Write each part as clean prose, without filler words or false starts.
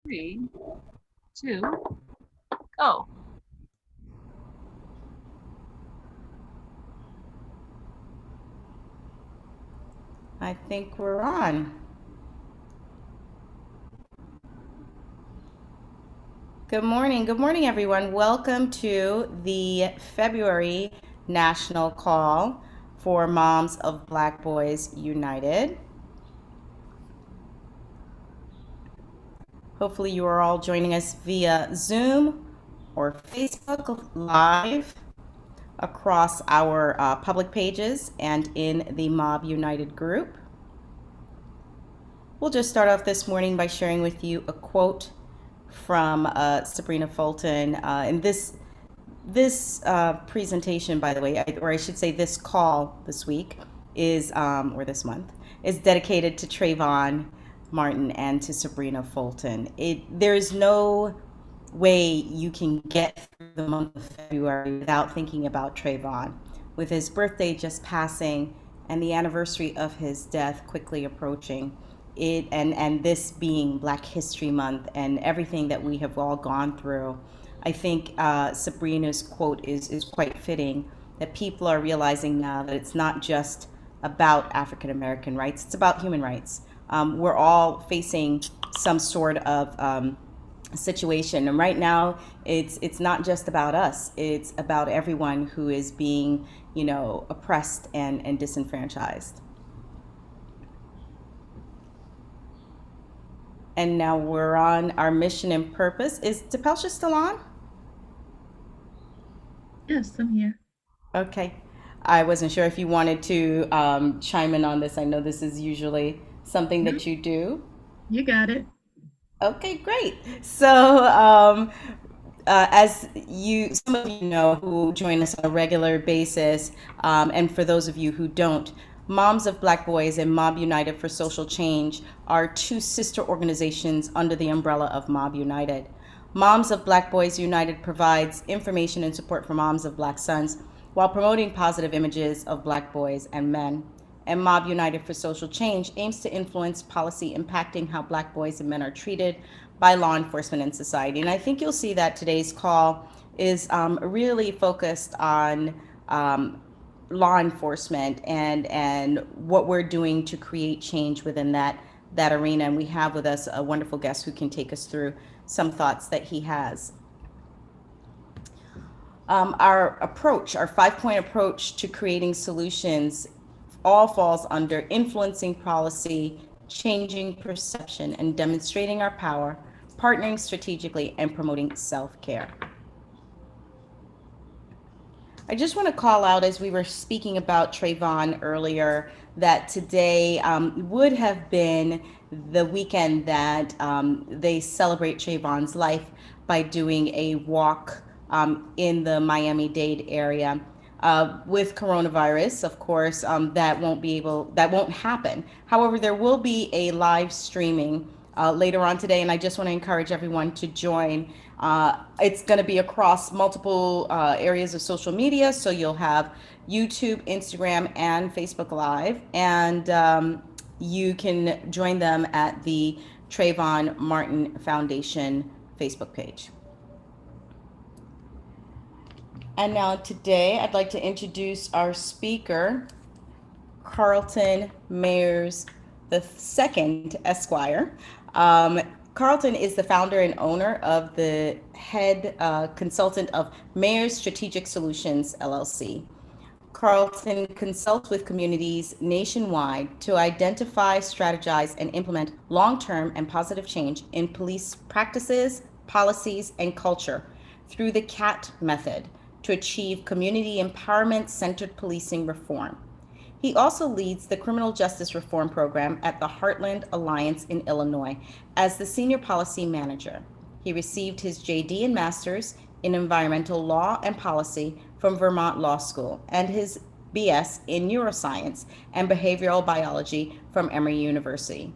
Three, two, go. I think we're on. Good morning, everyone. Welcome to the February National Call for Moms of Black Boys United. Hopefully, you are all joining us via Zoom or Facebook Live across our public pages and in the Mob United group. We'll just start off this morning by sharing with you a quote from Sabrina Fulton. And this presentation, by the way, or I should say, this call this week is, or this month, is dedicated to Trayvon Martin and to Sabrina Fulton. There is no way you can get through the month of February without thinking about Trayvon. With his birthday just passing and the anniversary of his death quickly approaching, and this being Black History Month and everything that we have all gone through, I think Sabrina's quote is quite fitting, that people are realizing now that it's not just about African American rights, it's about human rights. We're all facing some sort of situation, and right now it's not just about us, it's about everyone who is being, oppressed and disenfranchised. And now we're on our mission and purpose. Is Tapelsha still on? Yes, I'm here. Okay. I wasn't sure if you wanted to chime in on this. I know this is usually something No, that you do. you got it. Okay, great. So, as some of you know who join us on a regular basis, and for those of you who don't, Moms of Black Boys and Mob United for Social Change are two sister organizations under the umbrella of Mob United. Moms of Black Boys United provides information and support for moms of Black sons while promoting positive images of Black boys and men. And Mob United for Social Change aims to influence policy impacting how Black boys and men are treated by law enforcement and society. And I think you'll see that today's call is really focused on law enforcement and what we're doing to create change within that arena. And we have with us a wonderful guest who can take us through some thoughts that he has. Our 5-point approach to creating solutions all falls under influencing policy, changing perception, and demonstrating our power, partnering strategically, and promoting self-care. I just want to call out, as we were speaking about Trayvon earlier, that today would have been the weekend that they celebrate Trayvon's life by doing a walk in the Miami-Dade area. With coronavirus, of course, that won't happen. However, there will be a live streaming later on today, and I just want to encourage everyone to join. It's going to be across multiple areas of social media, so you'll have YouTube, Instagram, and Facebook Live, and you can join them at the Trayvon Martin Foundation Facebook page. And now today, I'd like to introduce our speaker, Carlton Mayers the second, Esquire. Carlton is the founder and owner of the head consultant of Mayers Strategic Solutions, LLC. Carlton consults with communities nationwide to identify, strategize, and implement long-term and positive change in police practices, policies, and culture through the C.A.T Method to achieve community empowerment-centered policing reform. He also leads the Criminal Justice Reform Program at the Heartland Alliance in Illinois as the Senior Policy Manager. He received his JD and Master's in Environmental Law and Policy from Vermont Law School and his BS in Neuroscience and Behavioral Biology from Emory University.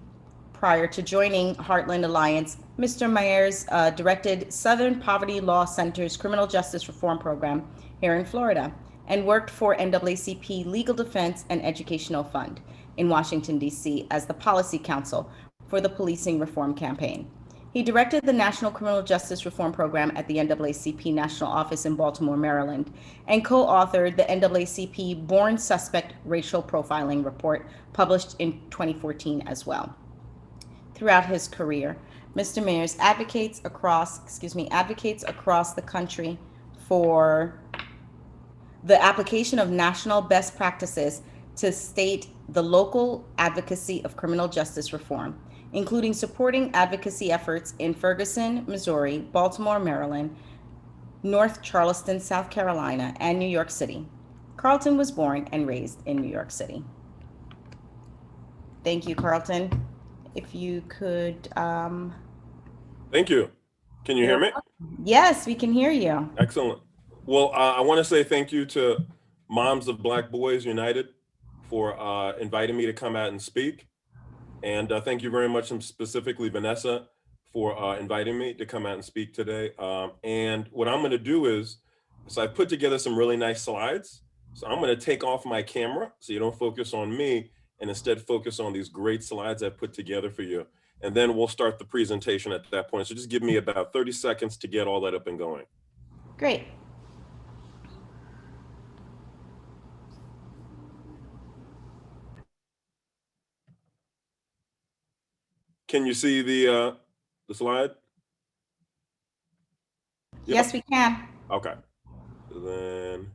Prior to joining Heartland Alliance, Mr. Myers directed Southern Poverty Law Center's Criminal Justice Reform Program here in Florida and worked for NAACP Legal Defense and Educational Fund in Washington, D.C. as the policy counsel for the policing reform campaign. He directed the National Criminal Justice Reform Program at the NAACP National Office in Baltimore, Maryland, and co-authored the NAACP Born Suspect Racial Profiling Report, published in 2014 as well. Throughout his career, Mr. Mayers advocates across the country for the application of national best practices to state the local advocacy of criminal justice reform, including supporting advocacy efforts in Ferguson, Missouri, Baltimore, Maryland, North Charleston, South Carolina, and New York City. Carlton was born and raised in New York City. Thank you, Carlton. If you could, Thank you. Can you hear me? yes, we can hear you. Excellent. Well, I want to say thank you to Moms of Black Boys United for inviting me to come out and speak. And thank you very much, and specifically Vanessa, for inviting me to come out and speak today. And what I'm going to do is, so I put together some really nice slides. So I'm going to take off my camera so you don't focus on me and instead focus on these great slides I put together for you. And then we'll start the presentation at that point. So just give me about 30 seconds to get all that up and going. Great. Can you see the slide? Yep. Yes, we can. Okay. Then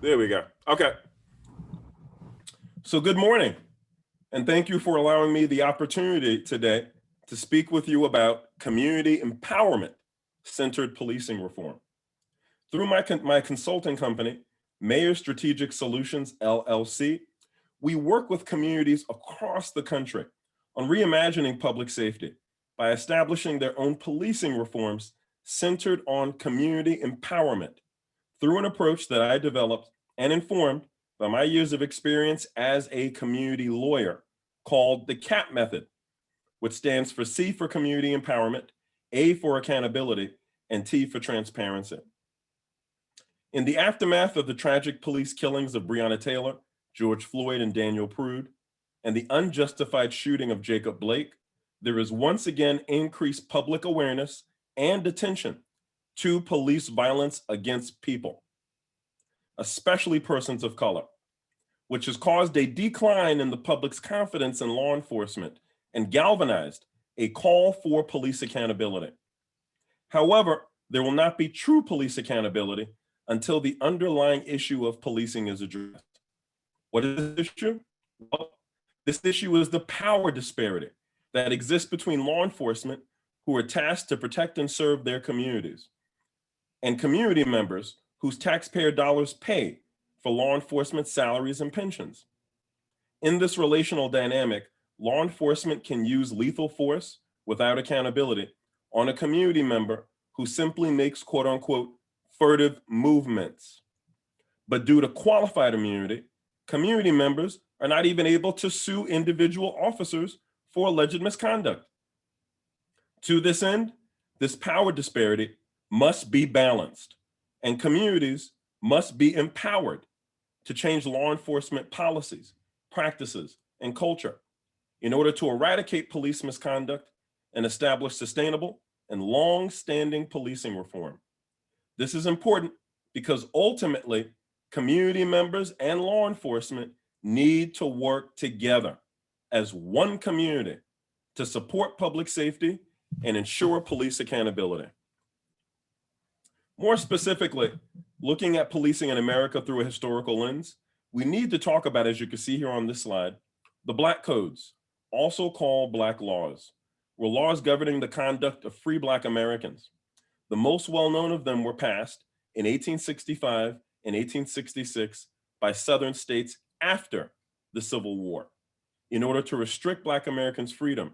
there we go. Okay. So good morning, and thank you for allowing me the opportunity today to speak with you about community empowerment centered policing reform. Through my consulting company, Mayers Strategic Solutions, LLC, we work with communities across the country on reimagining public safety by establishing their own policing reforms centered on community empowerment through an approach that I developed and informed by my years of experience as a community lawyer called the C.A.T Method, which stands for C for community empowerment, A for accountability, and T for transparency. In the aftermath of the tragic police killings of Breonna Taylor, George Floyd, and Daniel Prude, and the unjustified shooting of Jacob Blake, there is once again increased public awareness and attention to police violence against people, especially persons of color, which has caused a decline in the public's confidence in law enforcement and galvanized a call for police accountability. However, there will not be true police accountability until the underlying issue of policing is addressed. What is this issue? Well, this issue is the power disparity that exists between law enforcement, who are tasked to protect and serve their communities, and community members whose taxpayer dollars pay for law enforcement salaries and pensions. In this relational dynamic, law enforcement can use lethal force without accountability on a community member who simply makes quote unquote furtive movements. But due to qualified immunity, community members are not even able to sue individual officers for alleged misconduct. To this end, this power disparity must be balanced, and communities must be empowered to change law enforcement policies, practices, and culture in order to eradicate police misconduct and establish sustainable and long-standing policing reform. This is important because ultimately, community members and law enforcement need to work together as one community to support public safety and ensure police accountability. More specifically, looking at policing in America through a historical lens, we need to talk about, as you can see here on this slide, the Black Codes, also called Black laws, were laws governing the conduct of free Black Americans. The most well-known of them were passed in 1865 and 1866 by Southern states after the Civil War in order to restrict Black Americans' freedom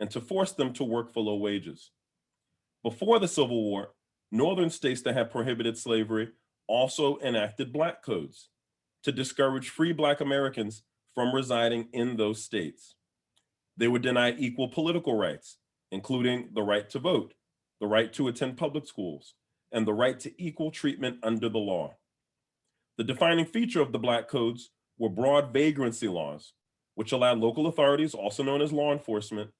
and to force them to work for low wages. Before the Civil War, Northern states that had prohibited slavery also enacted Black codes to discourage free Black Americans from residing in those states. They were denied equal political rights, including the right to vote, the right to attend public schools, and the right to equal treatment under the law. The defining feature of the Black codes were broad vagrancy laws, which allowed local authorities, also known as law enforcement,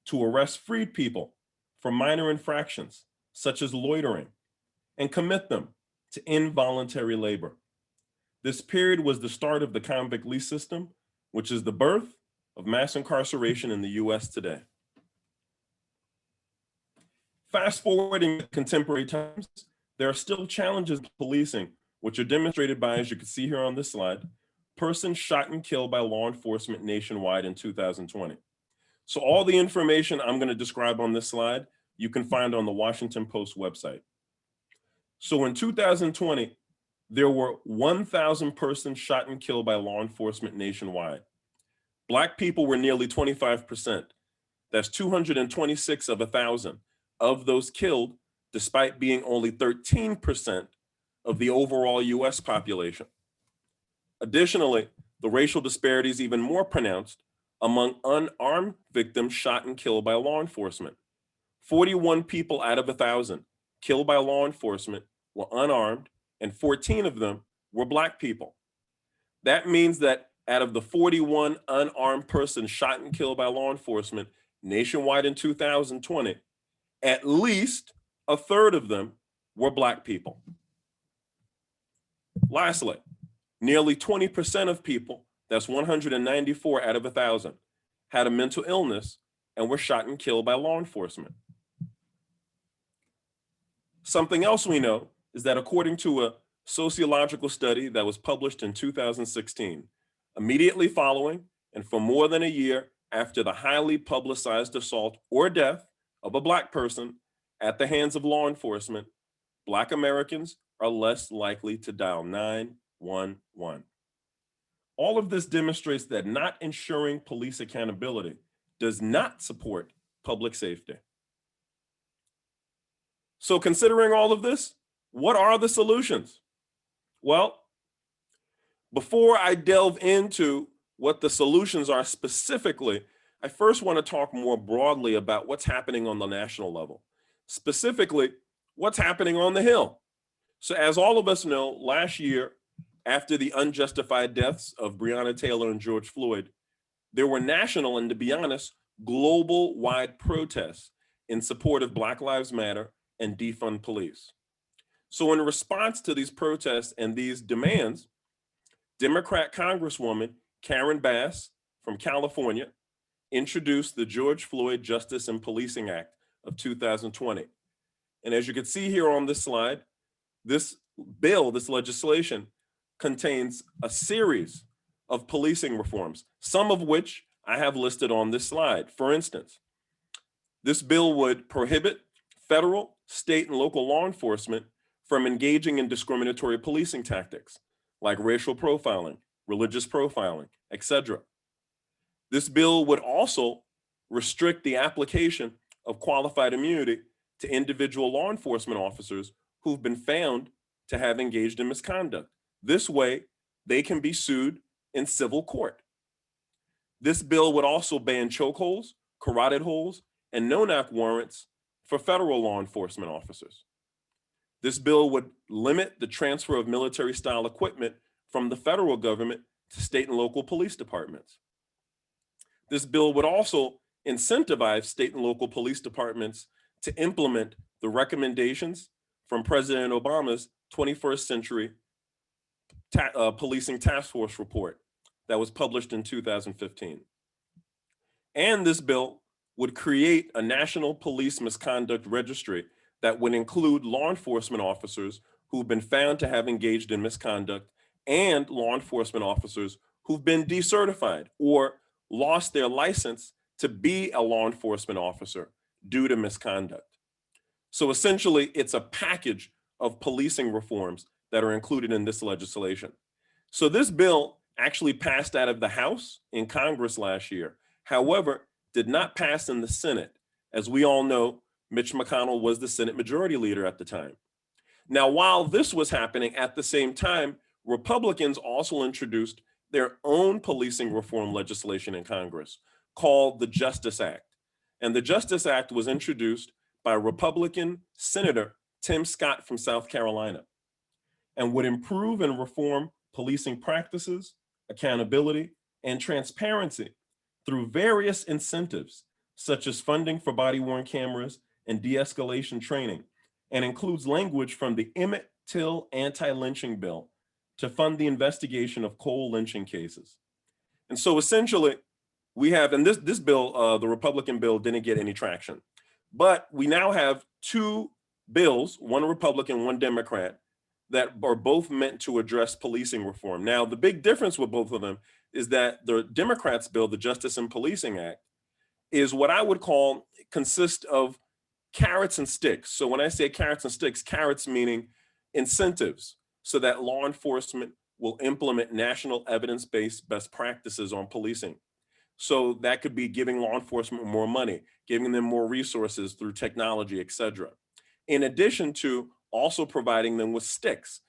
to arrest freed people for minor infractions, such as loitering, and commit them to involuntary labor. This period was the start of the convict lease system, which is the birth of mass incarceration in the US today. Fast forwarding to contemporary times, there are still challenges in policing, which are demonstrated by, as you can see here on this slide, persons shot and killed by law enforcement nationwide in 2020. So all the information I'm going to describe on this slide, you can find on the Washington Post website. So in 2020, there were 1,000 persons shot and killed by law enforcement nationwide. Black people were nearly 25%. That's 226 of 1,000 of those killed, despite being only 13% of the overall US population. Additionally, the racial disparity is even more pronounced among unarmed victims shot and killed by law enforcement. 41 people out of 1,000 killed by law enforcement were unarmed, and 14 of them were Black people. That means that out of the 41 unarmed persons shot and killed by law enforcement nationwide in 2020, at least a third of them were Black people. Lastly, nearly 20% of people, that's 194 out of 1,000, had a mental illness and were shot and killed by law enforcement. Something else we know is that according to a sociological study that was published in 2016, immediately following and for more than a year after the highly publicized assault or death of a Black person at the hands of law enforcement, Black Americans are less likely to dial 911. All of this demonstrates that not ensuring police accountability does not support public safety. So considering all of this, what are the solutions? Well, before I delve into what the solutions are specifically, I first want to talk more broadly about what's happening on the national level, specifically what's happening on the Hill. So as all of us know, last year, after the unjustified deaths of Breonna Taylor and George Floyd, there were national and, to be honest, global-wide protests in support of Black Lives Matter and defund police. So in response to these protests and these demands, Democrat Congresswoman Karen Bass from California introduced the George Floyd Justice and Policing Act of 2020. And as you can see here on this slide, this bill, this legislation, contains a series of policing reforms, some of which I have listed on this slide. For instance, this bill would prohibit federal, state, and local law enforcement from engaging in discriminatory policing tactics like racial profiling, religious profiling, etc. This bill would also restrict the application of qualified immunity to individual law enforcement officers who've been found to have engaged in misconduct. This way, they can be sued in civil court. This bill would also ban chokeholds, carotid holds, and no-knock warrants for federal law enforcement officers. This bill would limit the transfer of military-style equipment from the federal government to state and local police departments. This bill would also incentivize state and local police departments to implement the recommendations from President Obama's 21st Century Policing Task Force report that was published in 2015. And this bill would create a national police misconduct registry that would include law enforcement officers who've been found to have engaged in misconduct and law enforcement officers who've been decertified or lost their license to be a law enforcement officer due to misconduct. So essentially, it's a package of policing reforms that are included in this legislation. So this bill actually passed out of the House in Congress last year. However, did not pass in the Senate. As we all know, Mitch McConnell was the Senate Majority Leader at the time. Now, while this was happening at the same time, Republicans also introduced their own policing reform legislation in Congress called the Justice Act. And the Justice Act was introduced by Republican Senator Tim Scott from South Carolina and would improve and reform policing practices, accountability, and transparency through various incentives, such as funding for body-worn cameras and de-escalation training, and includes language from the Emmett Till anti-lynching bill to fund the investigation of Cole lynching cases. And so essentially, we have, and this bill, the Republican bill, didn't get any traction, but we now have two bills, one Republican, one Democrat, that are both meant to address policing reform. Now, the big difference with both of them is that the Democrats' bill, the Justice and Policing Act, is what I would call consist of carrots and sticks. So when I say carrots and sticks, carrots meaning incentives so that law enforcement will implement national evidence-based best practices on policing. So that could be giving law enforcement more money, giving them more resources through technology, et cetera. In addition to also providing them with sticks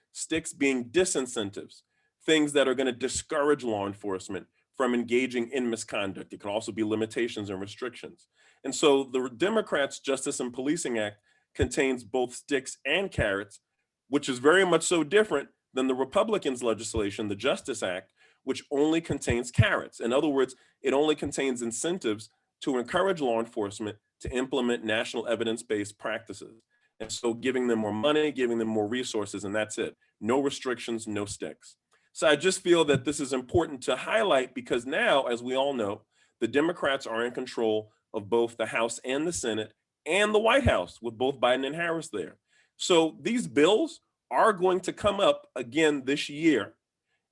being disincentives, things that are going to discourage law enforcement from engaging in misconduct. It can also be limitations and restrictions. And so the Democrats' Justice and Policing Act contains both sticks and carrots, which is very much so different than the Republicans' legislation, the Justice Act, which only contains carrots. In other words, it only contains incentives to encourage law enforcement to implement national evidence-based practices. And so giving them more money, giving them more resources, and that's it. No restrictions, no sticks. So I just feel that this is important to highlight because now, as we all know, the Democrats are in control of both the House and the Senate and the White House with both Biden and Harris there. So these bills are going to come up again this year.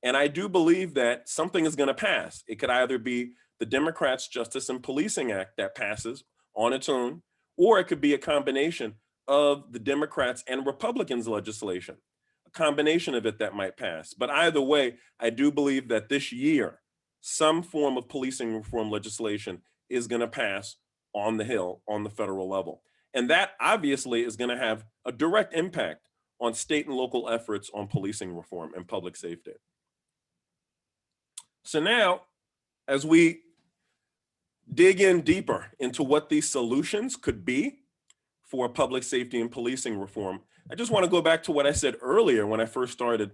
And I do believe that something is going to pass. It could either be the Democrats' Justice and Policing Act that passes on its own, or it could be a combination of the Democrats and Republicans' legislation, a combination of it that might pass. But either way, I do believe that this year, some form of policing reform legislation is going to pass on the Hill, on the federal level. And that obviously is going to have a direct impact on state and local efforts on policing reform and public safety. So now, as we dig in deeper into what these solutions could be for public safety and policing reform, I just want to go back to what I said earlier when I first started,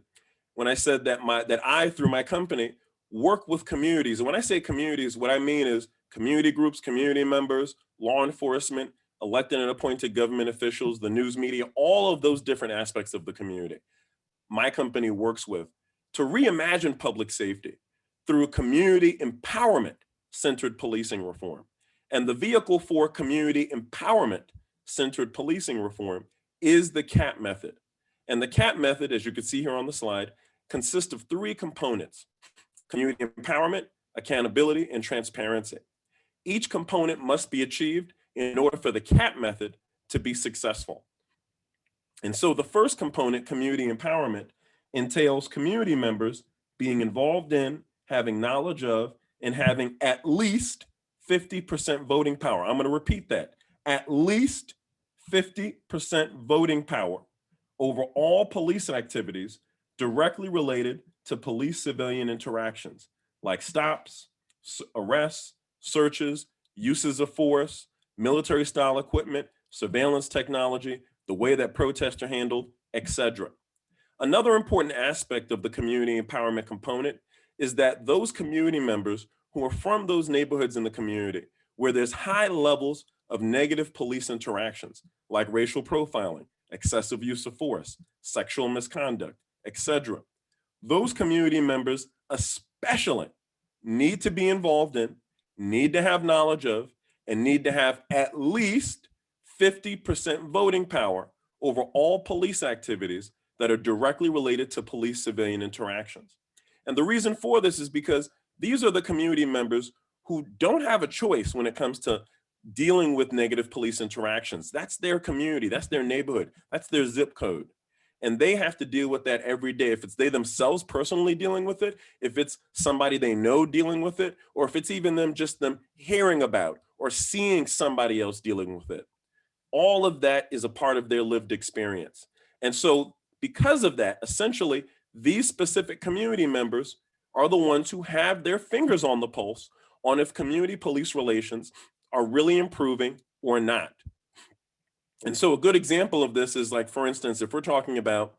when I said that I, through my company, work with communities. And when I say communities, what I mean is community groups, community members, law enforcement, elected and appointed government officials, the news media, all of those different aspects of the community my company works with to reimagine public safety through community empowerment-centered policing reform. And the vehicle for community empowerment-centered policing reform is the C.A.T method. And the C.A.T method, as you can see here on the slide, consists of three components: community empowerment, accountability, and transparency. Each component must be achieved in order for the C.A.T method to be successful. And so the first component, community empowerment, entails community members being involved in, having knowledge of, and having at least 50% voting power. I'm going to repeat that. At least 50% voting power over all police activities directly related to police-civilian interactions, like stops, arrests, searches, uses of force, military-style equipment, surveillance technology, the way that protests are handled, etc. Another important aspect of the community empowerment component is that those community members who are from those neighborhoods in the community where there's high levels of negative police interactions, like racial profiling, excessive use of force, sexual misconduct, etc. Those community members especially need to be involved in, need to have knowledge of, and need to have at least 50% voting power over all police activities that are directly related to police-civilian interactions. And the reason for this is because these are the community members who don't have a choice when it comes to dealing with negative police interactions. That's their community, that's their neighborhood, that's their zip code. And they have to deal with that every day. If it's they themselves personally dealing with it, if it's somebody they know dealing with it, or if it's even them hearing about or seeing somebody else dealing with it. All of that is a part of their lived experience. And so because of that, essentially, these specific community members are the ones who have their fingers on the pulse on if community police relations are really improving or not. And so a good example of this is, like, for instance, if we're talking about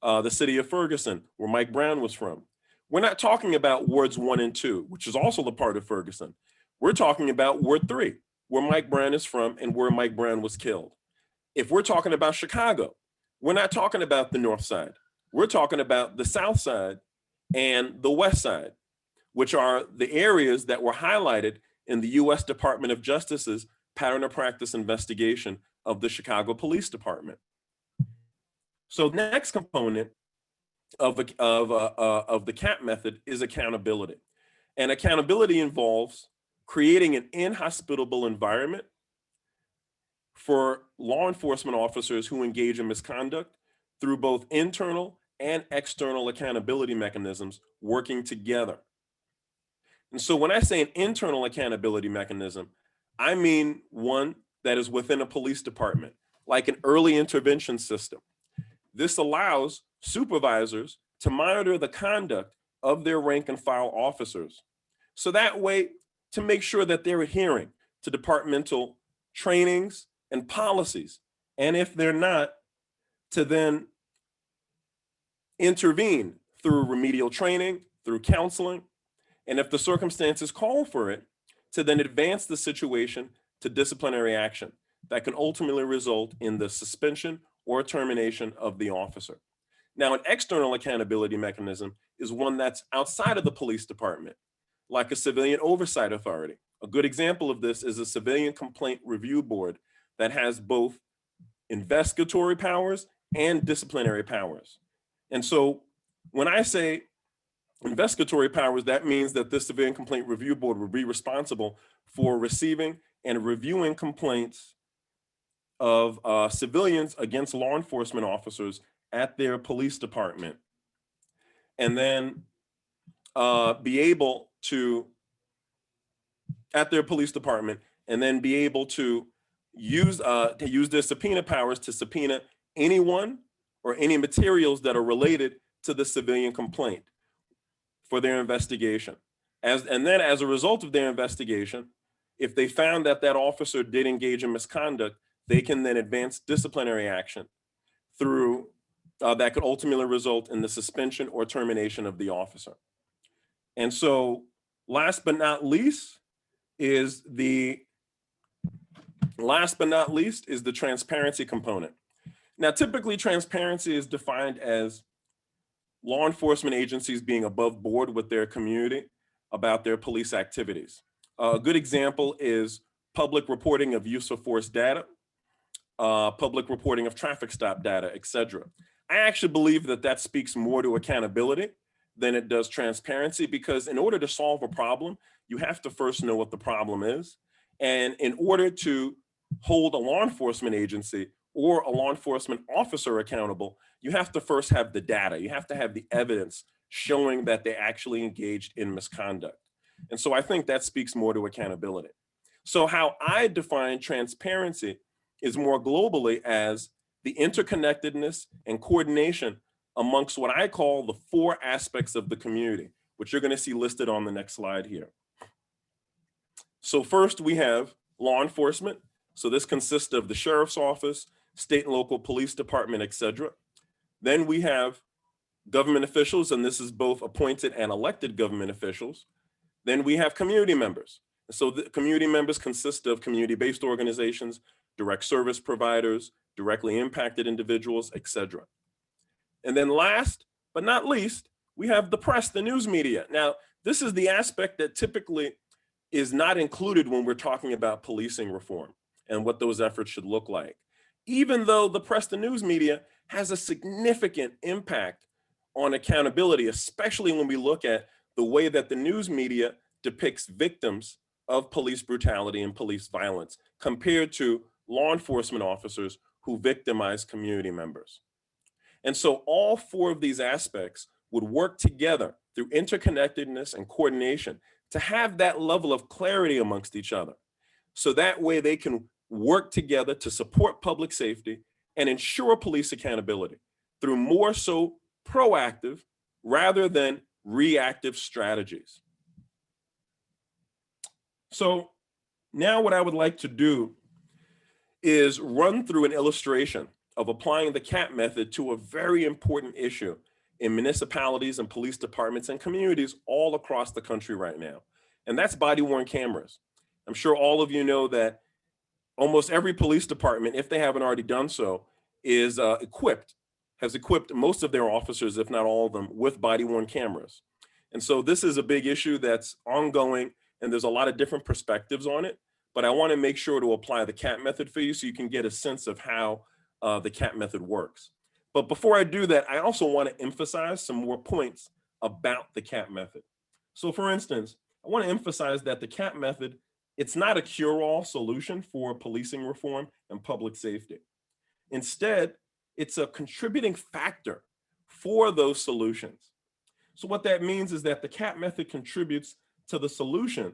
the city of Ferguson, where Mike Brown was from, we're not talking about wards 1 and 2, which is also the part of Ferguson. We're talking about Ward 3, where Mike Brown is from and where Mike Brown was killed. If we're talking about Chicago, we're not talking about the North Side. We're talking about the South Side and the West Side, which are the areas that were highlighted in the US Department of Justice's pattern of practice investigation of the Chicago Police Department. So the next component of the C.A.T method is accountability. And accountability involves creating an inhospitable environment for law enforcement officers who engage in misconduct through both internal and external accountability mechanisms working together. And so when I say an internal accountability mechanism, I mean one that is within a police department, like an early intervention system. This allows supervisors to monitor the conduct of their rank and file officers. So that way, to make sure that they're adhering to departmental trainings and policies. And if they're not, to then intervene through remedial training, through counseling, and if the circumstances call for it, to then advance the situation to disciplinary action that can ultimately result in the suspension or termination of the officer. Now, an external accountability mechanism is one that's outside of the police department, like a civilian oversight authority. A good example of this is a civilian complaint review board that has both investigatory powers and disciplinary powers. And so when I say investigatory powers, that means that this civilian complaint review board will be responsible for receiving and reviewing complaints of civilians against law enforcement officers at their police department, and then be able to, at their police department, and then be able to use their subpoena powers to subpoena anyone or any materials that are related to the civilian complaint for their investigation. And then as a result of their investigation, if they found that that officer did engage in misconduct, they can then advance disciplinary action through that could ultimately result in the suspension or termination of the officer. And so last but not least is the transparency component. Now, typically transparency is defined as law enforcement agencies being above board with their community about their police activities. A good example is public reporting of use of force data, public reporting of traffic stop data, et cetera. I actually believe that that speaks more to accountability than it does transparency, because in order to solve a problem, you have to first know what the problem is. And in order to hold a law enforcement agency or a law enforcement officer accountable, you have to first have the data. You have to have the evidence showing that they actually engaged in misconduct. And so I think that speaks more to accountability. So how I define transparency is more globally as the interconnectedness and coordination amongst what I call the 4 aspects of the community, which you're going to see listed on the next slide here. So first we have law enforcement. So this consists of the sheriff's office, state and local police department, et cetera. Then we have government officials, and this is both appointed and elected government officials. Then we have community members. So the community members consist of community-based organizations, direct service providers, directly impacted individuals, et cetera. And then last but not least, we have the press, the news media. Now, this is the aspect that typically is not included when we're talking about policing reform and what those efforts should look like. Even though the press, the news media has a significant impact on accountability, especially when we look at the way that the news media depicts victims of police brutality and police violence compared to law enforcement officers who victimize community members. And so all 4 of these aspects would work together through interconnectedness and coordination to have that level of clarity amongst each other. So that way they can work together to support public safety and ensure police accountability through more so proactive rather than reactive strategies. So now what I would like to do is run through an illustration of applying the C.A.T method to a very important issue in municipalities and police departments and communities all across the country right now. And that's body-worn cameras. I'm sure all of you know that almost every police department, if they haven't already done so, is has equipped most of their officers, if not all of them, with body-worn cameras. And so this is a big issue that's ongoing, and there's a lot of different perspectives on it, but I want to make sure to apply the C.A.T method for you so you can get a sense of how the C.A.T method works. But before I do that, I also want to emphasize some more points about the C.A.T method. So for instance, I want to emphasize that the C.A.T method, it's not a cure-all solution for policing reform and public safety. Instead, it's a contributing factor for those solutions. So what that means is that the C.A.T method contributes to the solution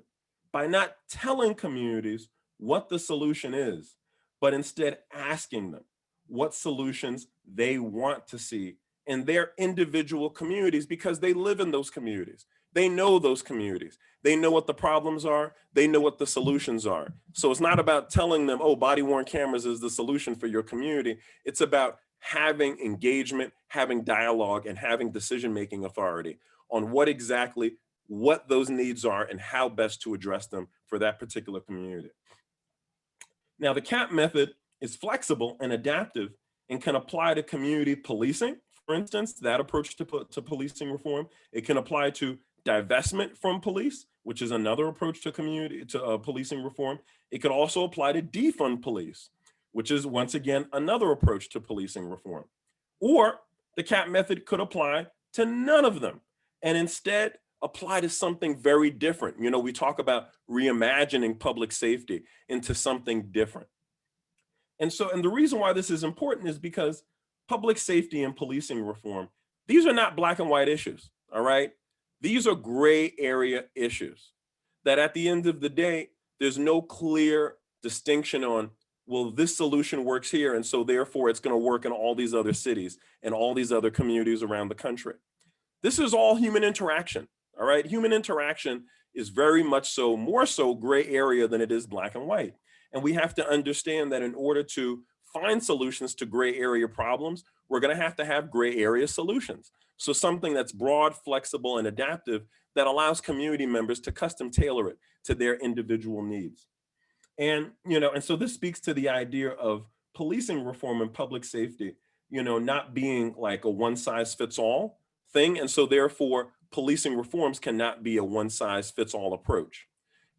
by not telling communities what the solution is, but instead asking them what solutions they want to see in their individual communities, because they live in those communities. They know those communities. They know what the problems are. They know what the solutions are. So it's not about telling them, oh, body-worn cameras is the solution for your community. It's about having engagement, having dialogue, and having decision-making authority on what those needs are and how best to address them for that particular community. Now, the C.A.T method is flexible and adaptive and can apply to community policing, for instance, that approach to policing reform. It can apply to divestment from police, which is another approach to policing reform. It could also apply to defund police, which is once again another approach to policing reform. Or the C.A.T method could apply to none of them and instead apply to something very different. You know, we talk about reimagining public safety into something different. And the reason why this is important is because public safety and policing reform, these are not black and white issues, all right? These are gray area issues that at the end of the day, there's no clear distinction on, well, this solution works here, and so therefore it's gonna work in all these other cities and all these other communities around the country. This is all human interaction, all right? Human interaction is very much so, more so gray area than it is black and white. And we have to understand that in order to find solutions to gray area problems, we're gonna have to have gray area solutions. So something that's broad, flexible, and adaptive that allows community members to custom tailor it to their individual needs. And, and so this speaks to the idea of policing reform and public safety, not being like a one size fits all thing. And so therefore policing reforms cannot be a one size fits all approach.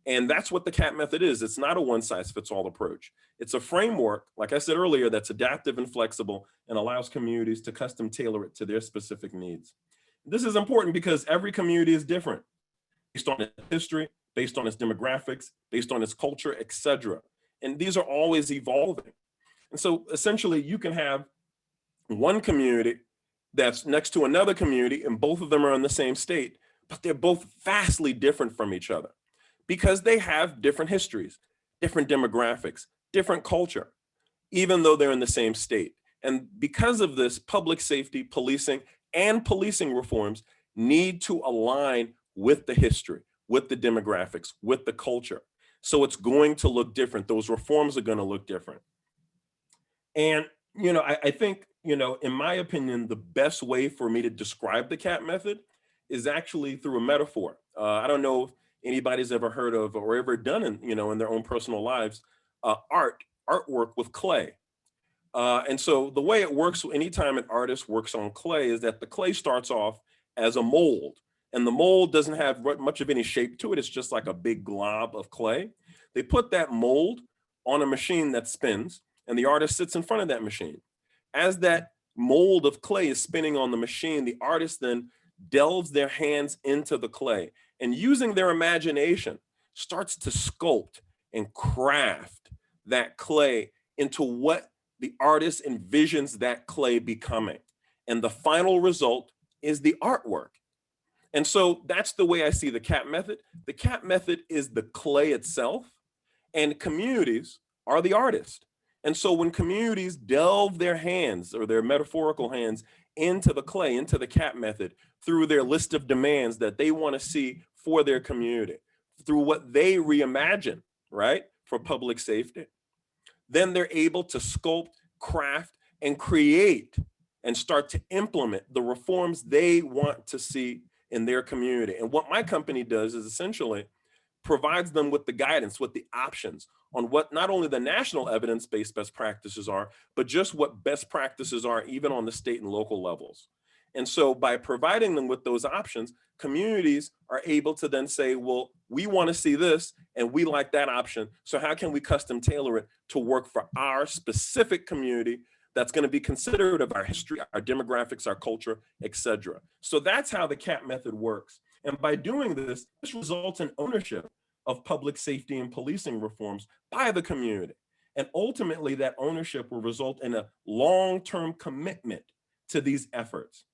And that's what the C.A.T method is. It's not a one size fits all approach. It's a framework, like I said earlier, that's adaptive and flexible and allows communities to custom tailor it to their specific needs. This is important because every community is different based on its history, based on its demographics, based on its culture, etc. And these are always evolving. And so essentially you can have one community that's next to another community and both of them are in the same state, but they're both vastly different from each other because they have different histories, different demographics, different culture, even though they're in the same state. And because of this, public safety, policing, and policing reforms need to align with the history, with the demographics, with the culture. So it's going to look different. Those reforms are going to look different. And, I think, in my opinion, the best way for me to describe the C.A.T method is actually through a metaphor. I don't know if anybody's ever heard of or ever done in their own personal lives, artwork with clay. And so the way it works, anytime an artist works on clay, is that the clay starts off as a mold. And the mold doesn't have much of any shape to it. It's just like a big glob of clay. They put that mold on a machine that spins, and the artist sits in front of that machine. As that mold of clay is spinning on the machine, the artist then delves their hands into the clay and using their imagination starts to sculpt and craft that clay into what the artist envisions that clay becoming. And the final result is the artwork. And so that's the way I see the C.A.T method. The C.A.T method is the clay itself, and communities are the artist. And so when communities delve their hands or their metaphorical hands into the clay, into the C.A.T method, through their list of demands that they want to see for their community, through what they reimagine, right, for public safety, then they're able to sculpt, craft, and create and start to implement the reforms they want to see in their community. And what my company does is essentially provides them with the guidance, with the options on what not only the national evidence-based best practices are, but just what best practices are even on the state and local levels. And so by providing them with those options, communities are able to then say, well, we want to see this and we like that option. So how can we custom tailor it to work for our specific community that's going to be considerate of our history, our demographics, our culture, etc. So that's how the C.A.T method works. And by doing this, this results in ownership of public safety and policing reforms by the community. And ultimately, that ownership will result in a long-term commitment to these efforts.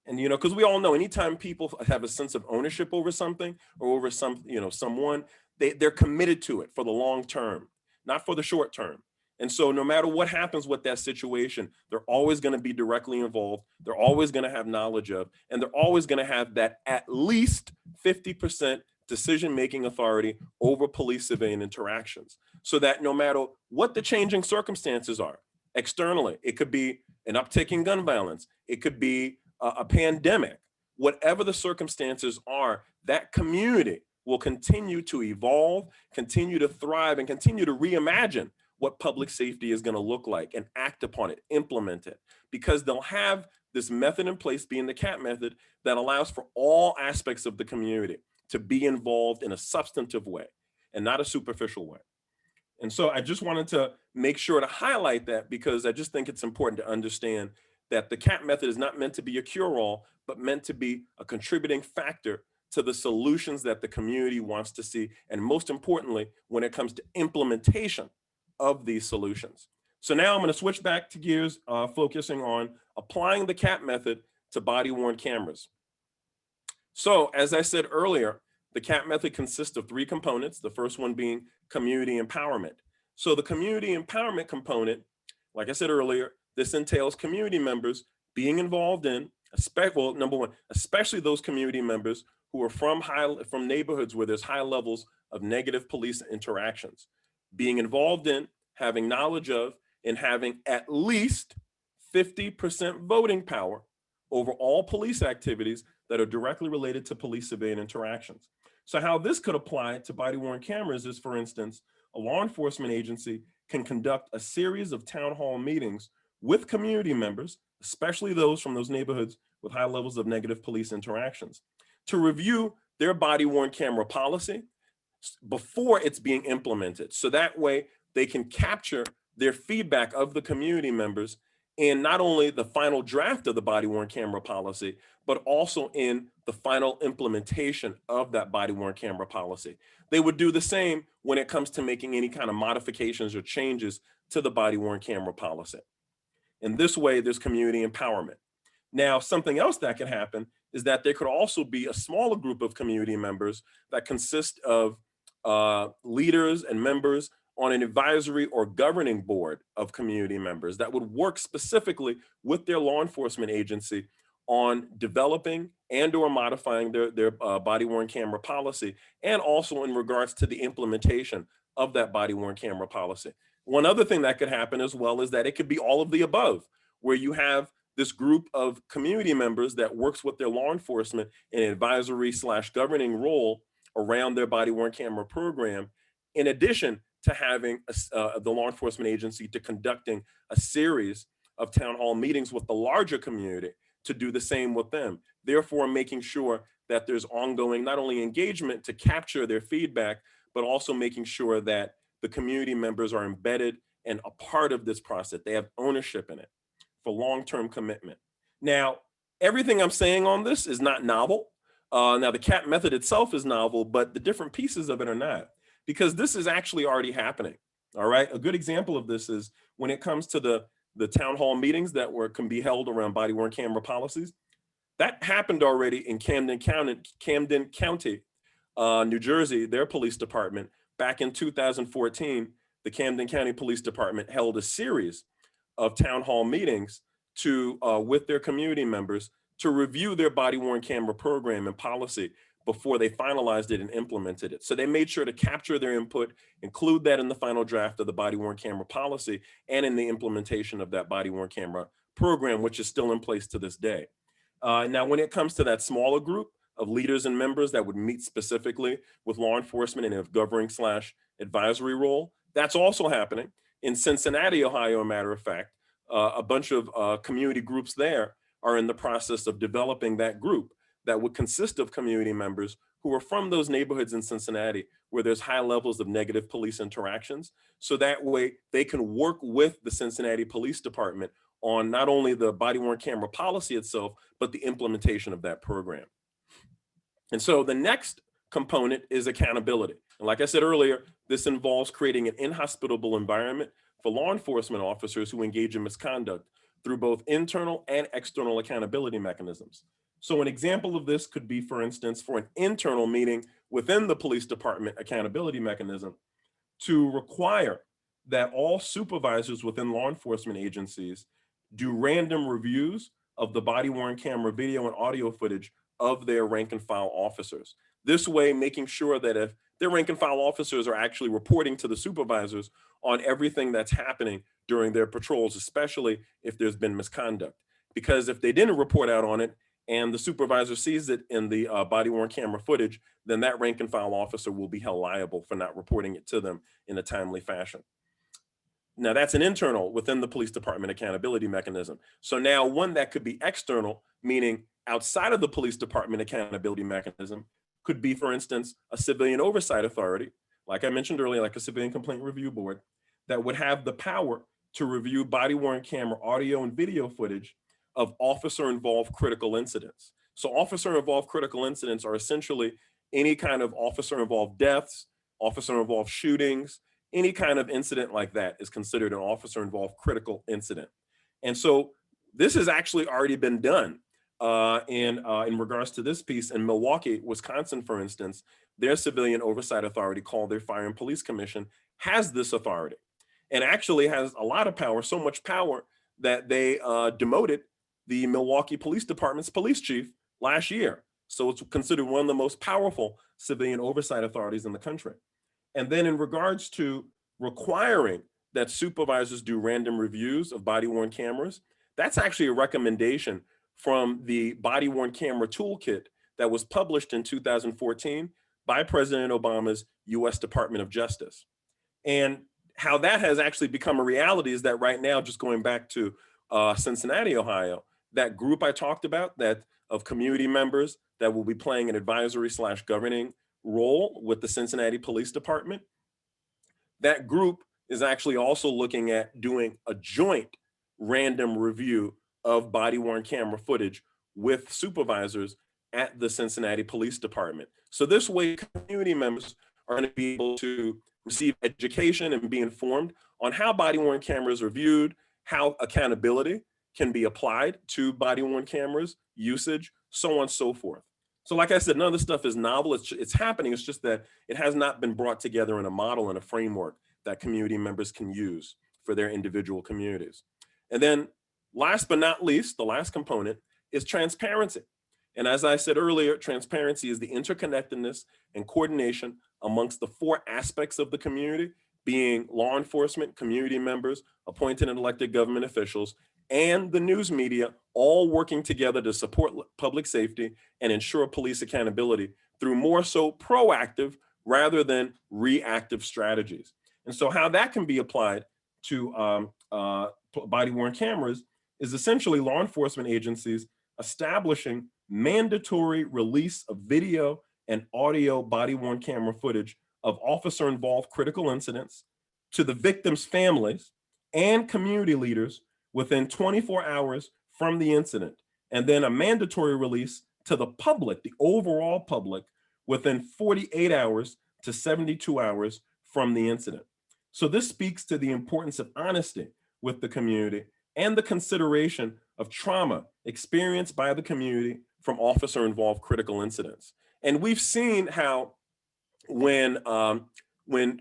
And, you know, because we all know anytime people have a sense of ownership over something or over someone, they're committed to it for the long term, not for the short term. And so no matter what happens with that situation, they're always going to be directly involved. They're always going to have knowledge of, and they're always going to have that at least 50% decision-making authority over police-civilian interactions. So that no matter what the changing circumstances are externally, it could be an uptick in gun violence, it could be a pandemic, whatever the circumstances are, that community will continue to evolve, continue to thrive, and continue to reimagine what public safety is going to look like and act upon it, implement it, because they'll have this method in place, being the C.A.T method, that allows for all aspects of the community to be involved in a substantive way and not a superficial way. And so I just wanted to make sure to highlight that, because I just think it's important to understand that the C.A.T method is not meant to be a cure-all, but meant to be a contributing factor to the solutions that the community wants to see. And most importantly, when it comes to implementation of these solutions. So now I'm going to switch back to gears, focusing on applying the C.A.T method to body-worn cameras. So as I said earlier, the C.A.T method consists of 3 components, the first one being community empowerment. So the community empowerment component, like I said earlier, this entails community members being involved in, well, number one, especially those community members who are from neighborhoods where there's high levels of negative police interactions, being involved in, having knowledge of, and having at least 50% voting power over all police activities that are directly related to police-civilian interactions. So how this could apply to body-worn cameras is, for instance, a law enforcement agency can conduct a series of town hall meetings with community members, especially those from those neighborhoods with high levels of negative police interactions, to review their body-worn camera policy before it's being implemented. So that way they can capture their feedback of the community members in not only the final draft of the body-worn camera policy, but also in the final implementation of that body-worn camera policy. They would do the same when it comes to making any kind of modifications or changes to the body-worn camera policy. In this way, there's community empowerment. Now, something else that can happen is that there could also be a smaller group of community members that consist of leaders and members on an advisory or governing board of community members that would work specifically with their law enforcement agency on developing and or modifying their body-worn camera policy, and also in regards to the implementation of that body-worn camera policy. One other thing that could happen as well is that it could be all of the above, where you have this group of community members that works with their law enforcement in an advisory / governing role around their body-worn camera program, in addition to having the law enforcement agency to conducting a series of town hall meetings with the larger community to do the same with them, therefore making sure that there's ongoing not only engagement to capture their feedback, but also making sure that the community members are embedded and a part of this process. They have ownership in it for long-term commitment. Now, everything I'm saying on this is not novel. Now, the C.A.T method itself is novel, but the different pieces of it are not, because this is actually already happening. All right. A good example of this is when it comes to the town hall meetings that can be held around body-worn camera policies. That happened already in Camden County, New Jersey, their police department. Back in 2014, the Camden County Police Department held a series of town hall meetings with their community members to review their body-worn camera program and policy before they finalized it and implemented it. So they made sure to capture their input, include that in the final draft of the body-worn camera policy and in the implementation of that body-worn camera program, which is still in place to this day. Now, when it comes to that smaller group of leaders and members that would meet specifically with law enforcement in a governing/advisory role. That's also happening. In Cincinnati, Ohio, a matter of fact, a bunch of community groups there are in the process of developing that group that would consist of community members who are from those neighborhoods in Cincinnati where there's high levels of negative police interactions. So that way they can work with the Cincinnati Police Department on not only the body-worn camera policy itself, but the implementation of that program. And so the next component is accountability. And like I said earlier, this involves creating an inhospitable environment for law enforcement officers who engage in misconduct through both internal and external accountability mechanisms. So an example of this could be, for instance, for an internal meeting within the police department accountability mechanism to require that all supervisors within law enforcement agencies do random reviews of the body-worn camera video and audio footage of their rank and file officers. This way, making sure that if their rank and file officers are actually reporting to the supervisors on everything that's happening during their patrols, especially if there's been misconduct. Because if they didn't report out on it and the supervisor sees it in the body-worn camera footage, then that rank and file officer will be held liable for not reporting it to them in a timely fashion. Now that's an internal within the police department accountability mechanism. So now one that could be external, meaning outside of the police department accountability mechanism, could be, for instance, a civilian oversight authority, like I mentioned earlier, like a civilian complaint review board, that would have the power to review body-worn camera audio and video footage of officer-involved critical incidents. So officer-involved critical incidents are essentially any kind of officer-involved deaths, officer-involved shootings, any kind of incident like that is considered an officer-involved critical incident. And so this has actually already been done in regards to this piece in Milwaukee, Wisconsin, for instance. Their civilian oversight authority, called their Fire and Police Commission, has this authority and actually has a lot of power, so much power that they demoted the Milwaukee Police Department's police chief last year. So it's considered one of the most powerful civilian oversight authorities in the country. And then in regards to requiring that supervisors do random reviews of body-worn cameras, that's actually a recommendation from the body-worn camera toolkit that was published in 2014 by President Obama's US Department of Justice. And how that has actually become a reality is that right now, just going back to Cincinnati, Ohio, that group I talked about, that of community members that will be playing an advisory/governing role with the Cincinnati Police Department, that group is actually also looking at doing a joint random review of body-worn camera footage with supervisors at the Cincinnati Police Department. So this way, community members are going to be able to receive education and be informed on how body-worn cameras are viewed, how accountability can be applied to body-worn cameras, usage, so on and so forth. So like I said, none of this stuff is novel. It's happening. It's just that it has not been brought together in a model and a framework that community members can use for their individual communities. And then last but not least, the last component is transparency. And as I said earlier, transparency is the interconnectedness and coordination amongst the four aspects of the community, being law enforcement, community members, appointed and elected government officials, and the news media, all working together to support public safety and ensure police accountability through more so proactive rather than reactive strategies. And so how that can be applied to body-worn cameras is essentially law enforcement agencies establishing mandatory release of video and audio body-worn camera footage of officer-involved critical incidents to the victims' families and community leaders within 24 hours from the incident, and then a mandatory release to the public, the overall public, within 48 hours to 72 hours from the incident. So this speaks to the importance of honesty with the community and the consideration of trauma experienced by the community from officer-involved critical incidents. And we've seen how when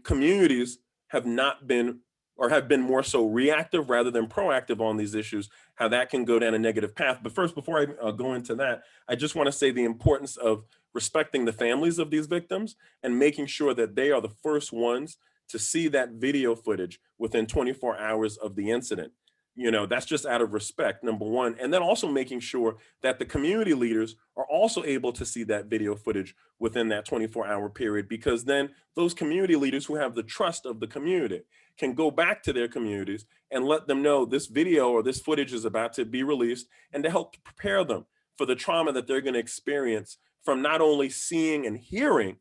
communities have not been or have been more so reactive rather than proactive on these issues, how that can go down a negative path. But first, before I go into that, I just want to say the importance of respecting the families of these victims and making sure that they are the first ones to see that video footage within 24 hours of the incident. That's just out of respect, number one. And then also making sure that the community leaders are also able to see that video footage within that 24-hour period, because then those community leaders who have the trust of the community can go back to their communities and let them know this video or this footage is about to be released, and to help prepare them for the trauma that they're going to experience from not only seeing and hearing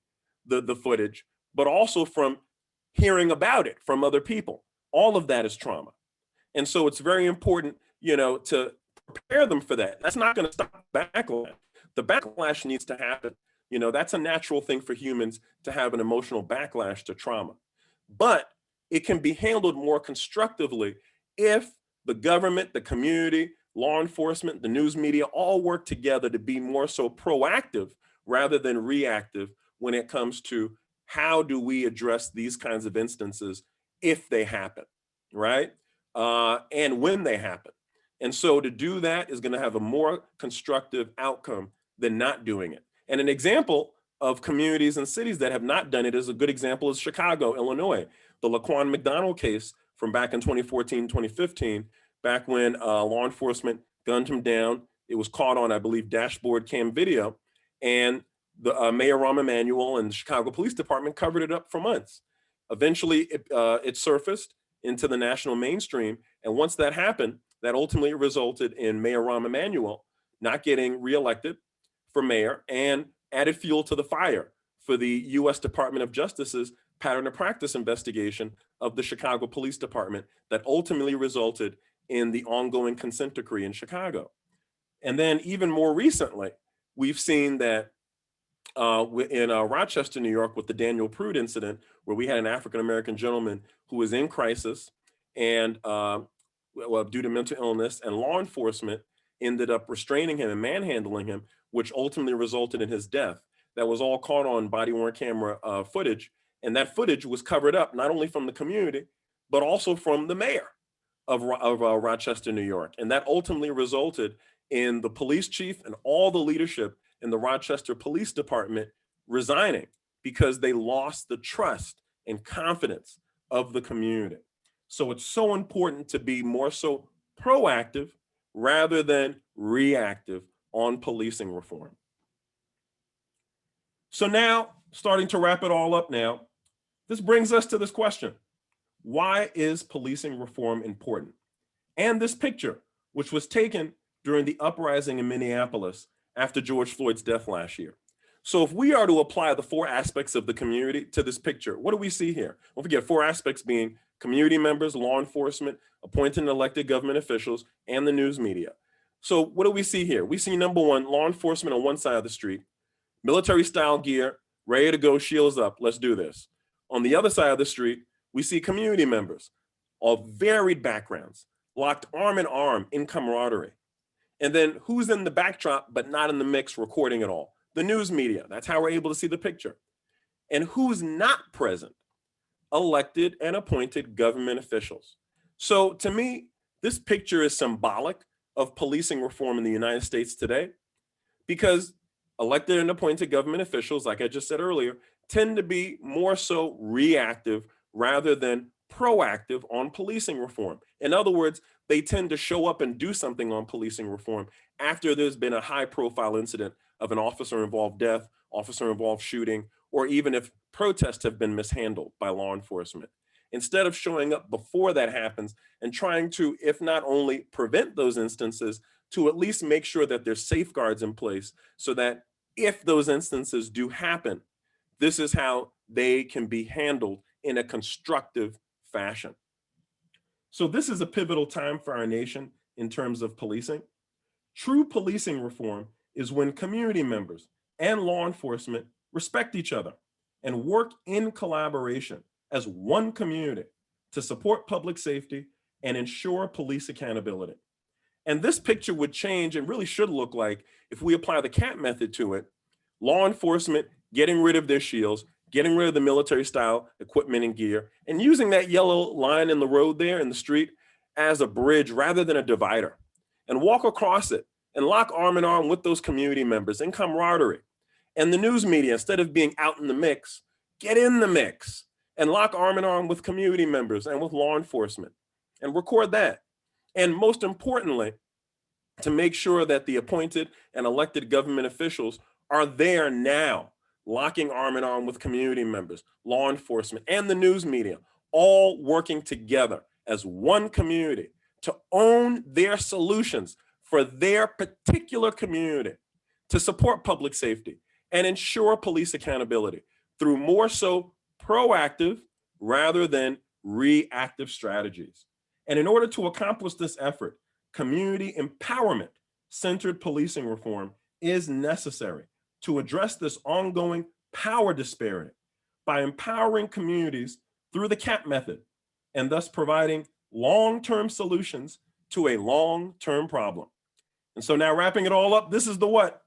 the footage, but also from hearing about it from other people. All of that is trauma. And so it's very important, to prepare them for that. That's not going to stop backlash. The backlash needs to happen. That's a natural thing for humans, to have an emotional backlash to trauma. But it can be handled more constructively if the government, the community, law enforcement, the news media all work together to be more so proactive rather than reactive when it comes to how do we address these kinds of instances if they happen, right? And when they happen. And so to do that is going to have a more constructive outcome than not doing it. And an example of communities and cities that have not done it is a good example is Chicago, Illinois. The Laquan McDonald case from back in 2014, 2015, back when law enforcement gunned him down. It was caught on, I believe, dashboard cam video. And the Mayor Rahm Emanuel and the Chicago Police Department covered it up for months. Eventually, it surfaced into the national mainstream. And once that happened, that ultimately resulted in Mayor Rahm Emanuel not getting reelected for mayor, and added fuel to the fire for the U.S. Department of Justice's pattern of practice investigation of the Chicago Police Department that ultimately resulted in the ongoing consent decree in Chicago. And then even more recently, we've seen that in Rochester, New York, with the Daniel Prude incident, where we had an African-American gentleman who was in crisis and due to mental illness, and law enforcement ended up restraining him and manhandling him, which ultimately resulted in his death. That was all caught on body-worn camera footage. And that footage was covered up not only from the community, but also from the mayor of Rochester, New York. And that ultimately resulted in the police chief and all the leadership in the Rochester Police Department resigning because they lost the trust and confidence of the community. So it's so important to be more so proactive rather than reactive on policing reform. So now, starting to wrap it all up now, this brings us to this question: why is policing reform important? And this picture, which was taken during the uprising in Minneapolis after George Floyd's death last year. So if we are to apply the 4 aspects of the community to this picture, what do we see here? Don't forget 4 aspects being community members, law enforcement, appointed and elected government officials, and the news media. So what do we see here? We see, number 1, law enforcement on one side of the street, military style gear, ready to go, shields up, let's do this. On the other side of the street, we see community members of varied backgrounds, locked arm in arm in camaraderie. And then who's in the backdrop but not in the mix recording it all? The news media. That's how we're able to see the picture. And who's not present? Elected and appointed government officials. So to me, this picture is symbolic of policing reform in the United States today, because elected and appointed government officials, like I just said earlier, tend to be more so reactive rather than proactive on policing reform. In other words, they tend to show up and do something on policing reform after there's been a high-profile incident of an officer-involved death, officer-involved shooting, or even if protests have been mishandled by law enforcement. Instead of showing up before that happens and trying to, if not only prevent those instances, to at least make sure that there's safeguards in place so that if those instances do happen, this is how they can be handled in a constructive fashion. So this is a pivotal time for our nation in terms of policing. True policing reform is when community members and law enforcement respect each other and work in collaboration as one community to support public safety and ensure police accountability. And this picture would change and really should look like, if we apply the C.A.T method to it, law enforcement getting rid of their shields, getting rid of the military style equipment and gear, and using that yellow line in the road there in the street as a bridge rather than a divider, and walk across it and lock arm in arm with those community members in camaraderie. And the news media, instead of being out in the mix, get in the mix and lock arm in arm with community members and with law enforcement and record that. And most importantly, to make sure that the appointed and elected government officials are there now, locking arm in arm with community members, law enforcement, and the news media, all working together as one community to own their solutions for their particular community, to support public safety and ensure police accountability through more so proactive rather than reactive strategies. And in order to accomplish this effort, community empowerment centered policing reform is necessary to address this ongoing power disparity by empowering communities through the C.A.T method and thus providing long-term solutions to a long-term problem. And so now wrapping it all up, this is the what.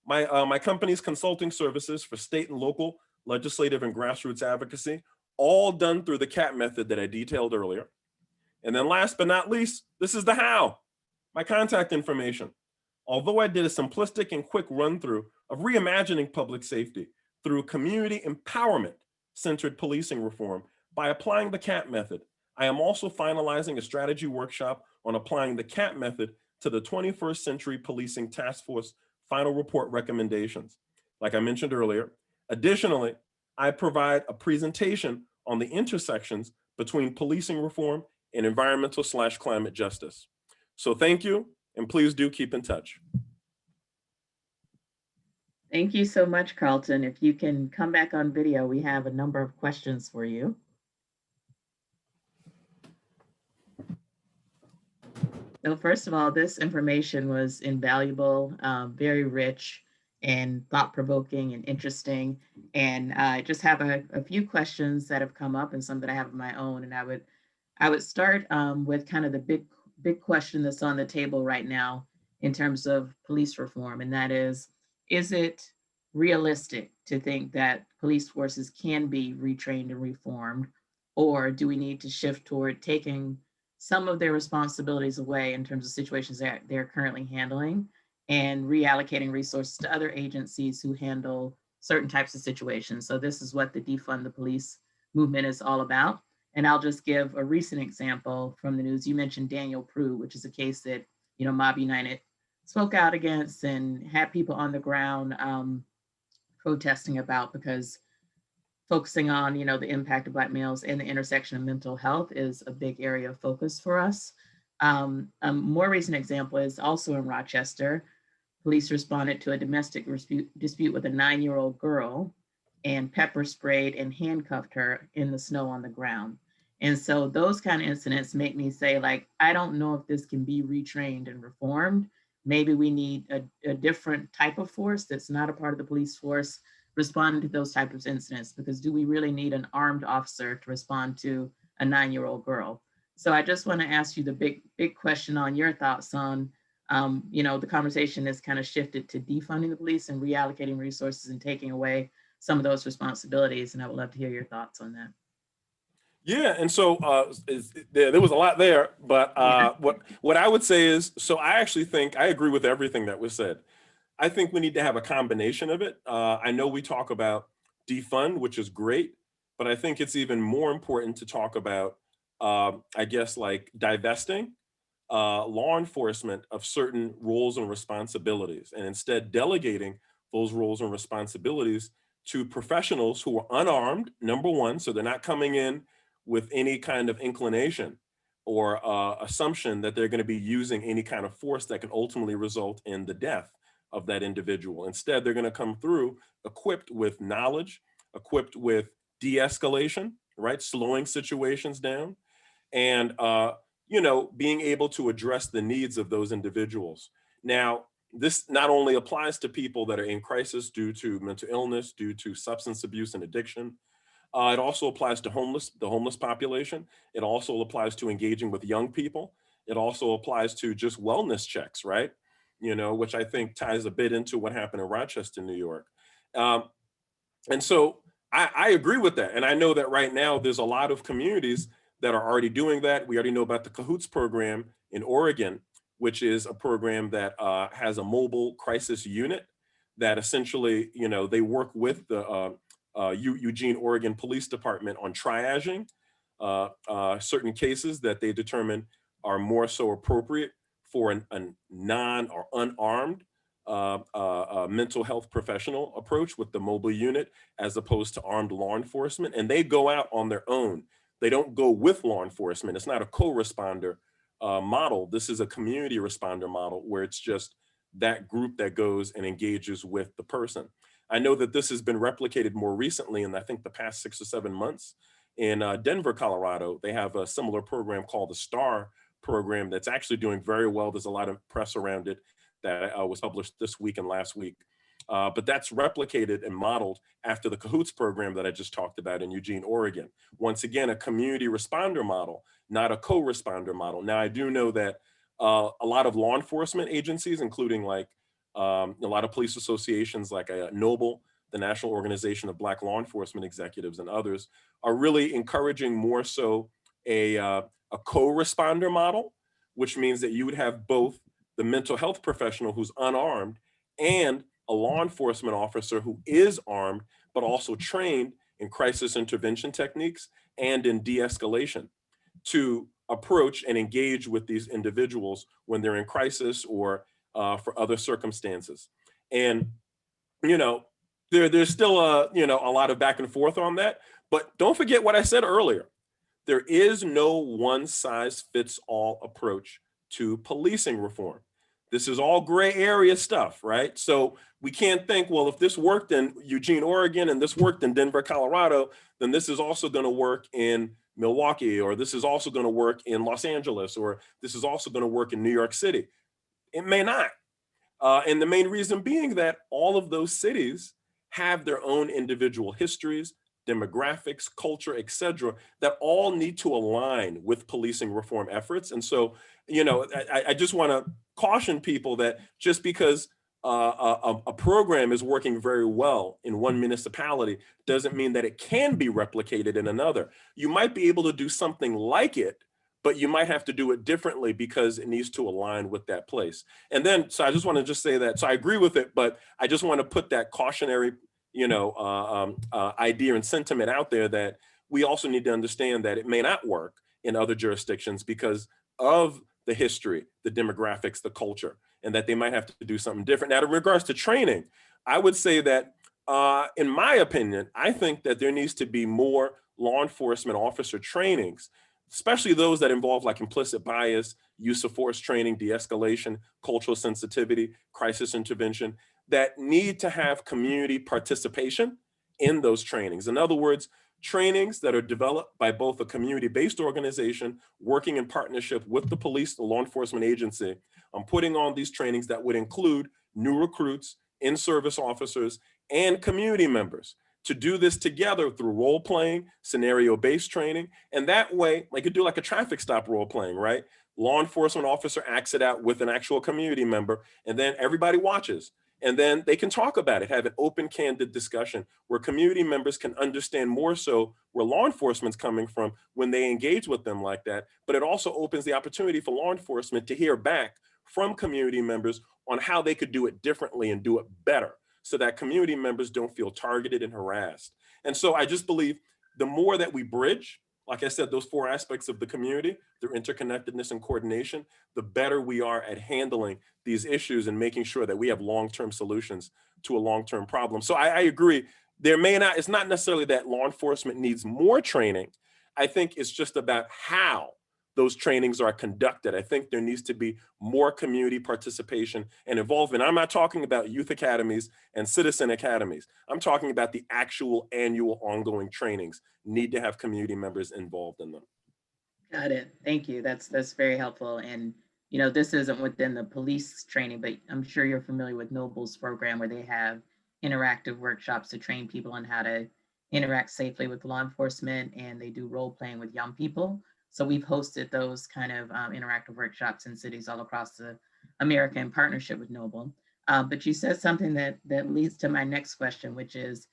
My company's consulting services for state and local legislative and grassroots advocacy, all done through the C.A.T method that I detailed earlier. And then last but not least, this is the how. My contact information. Although I did a simplistic and quick run through of reimagining public safety through community empowerment centered policing reform by applying the C.A.T method, I am also finalizing a strategy workshop on applying the C.A.T method to the 21st Century Policing Task Force final report recommendations, like I mentioned earlier. Additionally, I provide a presentation on the intersections between policing reform and environmental/climate justice. So thank you, and please do keep in touch. Thank you so much, Carlton. If you can come back on video, we have a number of questions for you. So first of all, this information was invaluable, very rich and thought-provoking and interesting. And I just have a few questions that have come up and some that I have of my own. And I would start with kind of the big question that's on the table right now in terms of police reform. And that is it realistic to think that police forces can be retrained and reformed? Or do we need to shift toward taking some of their responsibilities away in terms of situations that they're currently handling and reallocating resources to other agencies who handle certain types of situations? So this is what the Defund the Police movement is all about. And I'll just give a recent example from the news. You mentioned Daniel Prue, which is a case that, Mob United spoke out against and had people on the ground protesting about, because focusing on, the impact of Black males and the intersection of mental health is a big area of focus for us. A more recent example is also in Rochester. Police responded to a domestic dispute with a 9-year-old girl and pepper sprayed and handcuffed her in the snow on the ground. And so those kind of incidents make me say, like, I don't know if this can be retrained and reformed. Maybe we need a different type of force that's not a part of the police force responding to those types of incidents, because do we really need an armed officer to respond to a 9-year-old girl? So I just want to ask you the big question on your thoughts on, the conversation has kind of shifted to defunding the police and reallocating resources and taking away some of those responsibilities. And I would love to hear your thoughts on that. Yeah, and so there was a lot there, but what I would say is, so I actually think I agree with everything that was said. I think we need to have a combination of it. I know we talk about defund, which is great, but I think it's even more important to talk about, I guess, like divesting law enforcement of certain roles and responsibilities, and instead delegating those roles and responsibilities to professionals who are unarmed, number one, so they're not coming in with any kind of inclination or assumption that they're going to be using any kind of force that can ultimately result in the death of that individual. Instead, they're going to come through equipped with knowledge, equipped with de-escalation, right? Slowing situations down, and being able to address the needs of those individuals. Now, this not only applies to people that are in crisis due to mental illness, due to substance abuse and addiction. It also applies to the homeless population. It also applies to engaging with young people. It also applies to just wellness checks, right? Which I think ties a bit into what happened in Rochester, New York. And so I agree with that. And I know that right now there's a lot of communities that are already doing that. We already know about the CAHOOTS program in Oregon, which is a program that has a mobile crisis unit that essentially, they work with the Eugene, Oregon Police Department on triaging certain cases that they determine are more so appropriate for a non or unarmed mental health professional approach with the mobile unit as opposed to armed law enforcement. And they go out on their own. They don't go with law enforcement. It's not a co-responder model. This is a community responder model where it's just that group that goes and engages with the person. I know that this has been replicated more recently in I think the past 6 or 7 months in Denver, Colorado. They have a similar program called the STAR program that's actually doing very well. There's a lot of press around it that was published this week and last week. But that's replicated and modeled after the CAHOOTS program that I just talked about in Eugene, Oregon. Once again, a community responder model, not a co-responder model. Now, I do know that a lot of law enforcement agencies, including like a lot of police associations like NOBLE, the National Organization of Black Law Enforcement Executives, and others, are really encouraging more so a co-responder model, which means that you would have both the mental health professional who's unarmed and a law enforcement officer who is armed, but also trained in crisis intervention techniques and in de-escalation to approach and engage with these individuals when they're in crisis or for other circumstances. And, you know, there's still a lot of back and forth on that, but don't forget what I said earlier. There is no one size fits all approach to policing reform. This is all gray area stuff, right? So we can't think, well, if this worked in Eugene, Oregon, and this worked in Denver, Colorado, then this is also going to work in Milwaukee, or this is also going to work in Los Angeles, or this is also going to work in New York City. It may not. And the main reason being that all of those cities have their own individual histories, demographics, culture, et cetera, that all need to align with policing reform efforts. And so, I just want to caution people that just because a program is working very well in one municipality doesn't mean that it can be replicated in another. You might be able to do something like it, but you might have to do it differently because it needs to align with that place. And then, so I just want to just say that, so I agree with it, but I just want to put that cautionary idea and sentiment out there that we also need to understand that it may not work in other jurisdictions because of the history, the demographics, the culture, and that they might have to do something different. Now, in regards to training, I would say that, in my opinion, I think that there needs to be more law enforcement officer trainings, especially those that involve like implicit bias, use of force training, de-escalation, cultural sensitivity, crisis intervention, that need to have community participation in those trainings. In other words, trainings that are developed by both a community-based organization working in partnership with the police, the law enforcement agency, on putting on these trainings that would include new recruits, in-service officers, and community members to do this together through role-playing, scenario-based training. And that way, they could do like a traffic stop role-playing, right? Law enforcement officer acts it out with an actual community member, and then everybody watches. And then they can talk about it, have an open, candid discussion where community members can understand more so where law enforcement's coming from when they engage with them like that. But it also opens the opportunity for law enforcement to hear back from community members on how they could do it differently and do it better so that community members don't feel targeted and harassed. And so I just believe the more that we bridge, like I said, those 4 aspects of the community, their interconnectedness and coordination, the better we are at handling these issues and making sure that we have long-term solutions to a long-term problem. So I agree, it's not necessarily that law enforcement needs more training. I think it's just about how those trainings are conducted. I think there needs to be more community participation and involvement. I'm not talking about youth academies and citizen academies. I'm talking about the actual annual ongoing trainings need to have community members involved in them. Got it. Thank you. That's very helpful. And this isn't within the police training, but I'm sure you're familiar with Noble's program where they have interactive workshops to train people on how to interact safely with law enforcement, and they do role playing with young people. So we've hosted those kind of interactive workshops in cities all across America in partnership with Noble. But you said something that leads to my next question, which is,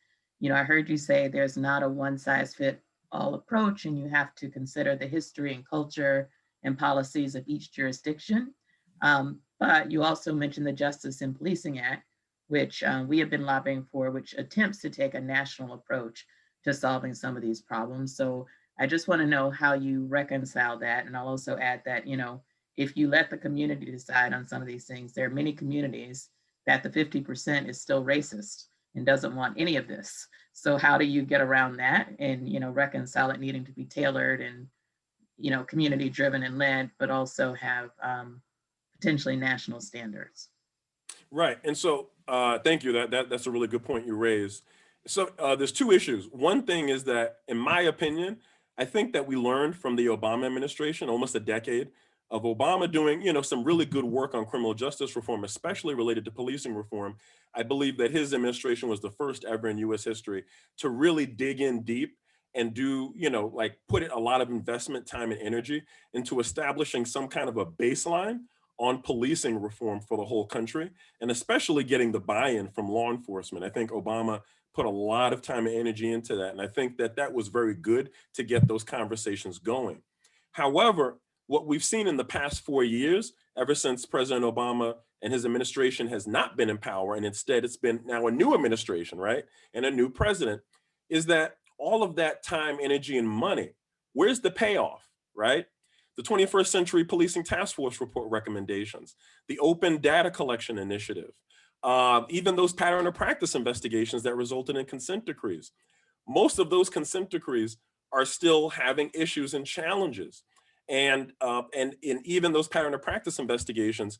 I heard you say there's not a one size fit all approach, and you have to consider the history and culture and policies of each jurisdiction. But you also mentioned the Justice in Policing Act, which we have been lobbying for, which attempts to take a national approach to solving some of these problems. So I just want to know how you reconcile that. And I'll also add that, if you let the community decide on some of these things, there are many communities that the 50% is still racist and doesn't want any of this. So how do you get around that and, reconcile it needing to be tailored and, community driven and led, but also have potentially national standards? Right. And so thank you. That's a really good point you raised. So there's two issues. One thing is that, in my opinion, I think that we learned from the Obama administration, almost a decade of Obama doing, some really good work on criminal justice reform, especially related to policing reform. I believe that his administration was the first ever in US history to really dig in deep and do, put a lot of investment, time, and energy into establishing some kind of a baseline on policing reform for the whole country, and especially getting the buy-in from law enforcement. I think Obama put a lot of time and energy into that, and I think that that was very good to get those conversations going. However, what we've seen in the past 4 years, ever since President Obama and his administration has not been in power, and instead it's been now a new administration, right, and a new president, is that all of that time, energy, and money, where's the payoff, right? The 21st Century Policing Task Force report recommendations, the open data collection initiative, even those pattern of practice investigations that resulted in consent decrees. Most of those consent decrees are still having issues and challenges. And in even those pattern of practice investigations,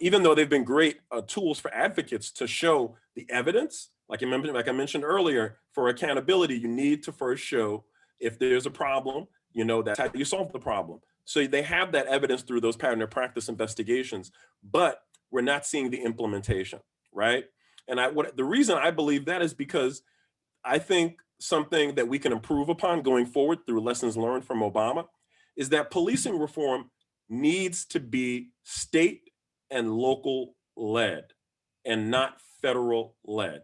even though they've been great tools for advocates to show the evidence, like I mentioned earlier, for accountability, you need to first show if there's a problem, that's how you solve the problem. So they have that evidence through those pattern of practice investigations, but we're not seeing the implementation, right? And the reason I believe that is because I think something that we can improve upon going forward through lessons learned from Obama is that policing reform needs to be state and local led and not federal led.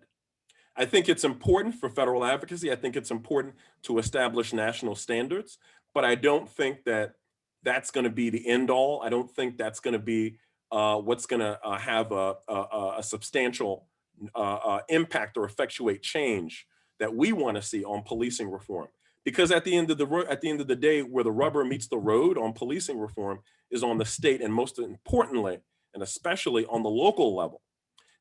I think it's important for federal advocacy. I think it's important to establish national standards, but I don't think that that's going to be the end all. I don't think that's going to be what's going to have a substantial impact or effectuate change that we want to see on policing reform. Because at the end of the day, where the rubber meets the road on policing reform is on the state, and most importantly, and especially on the local level.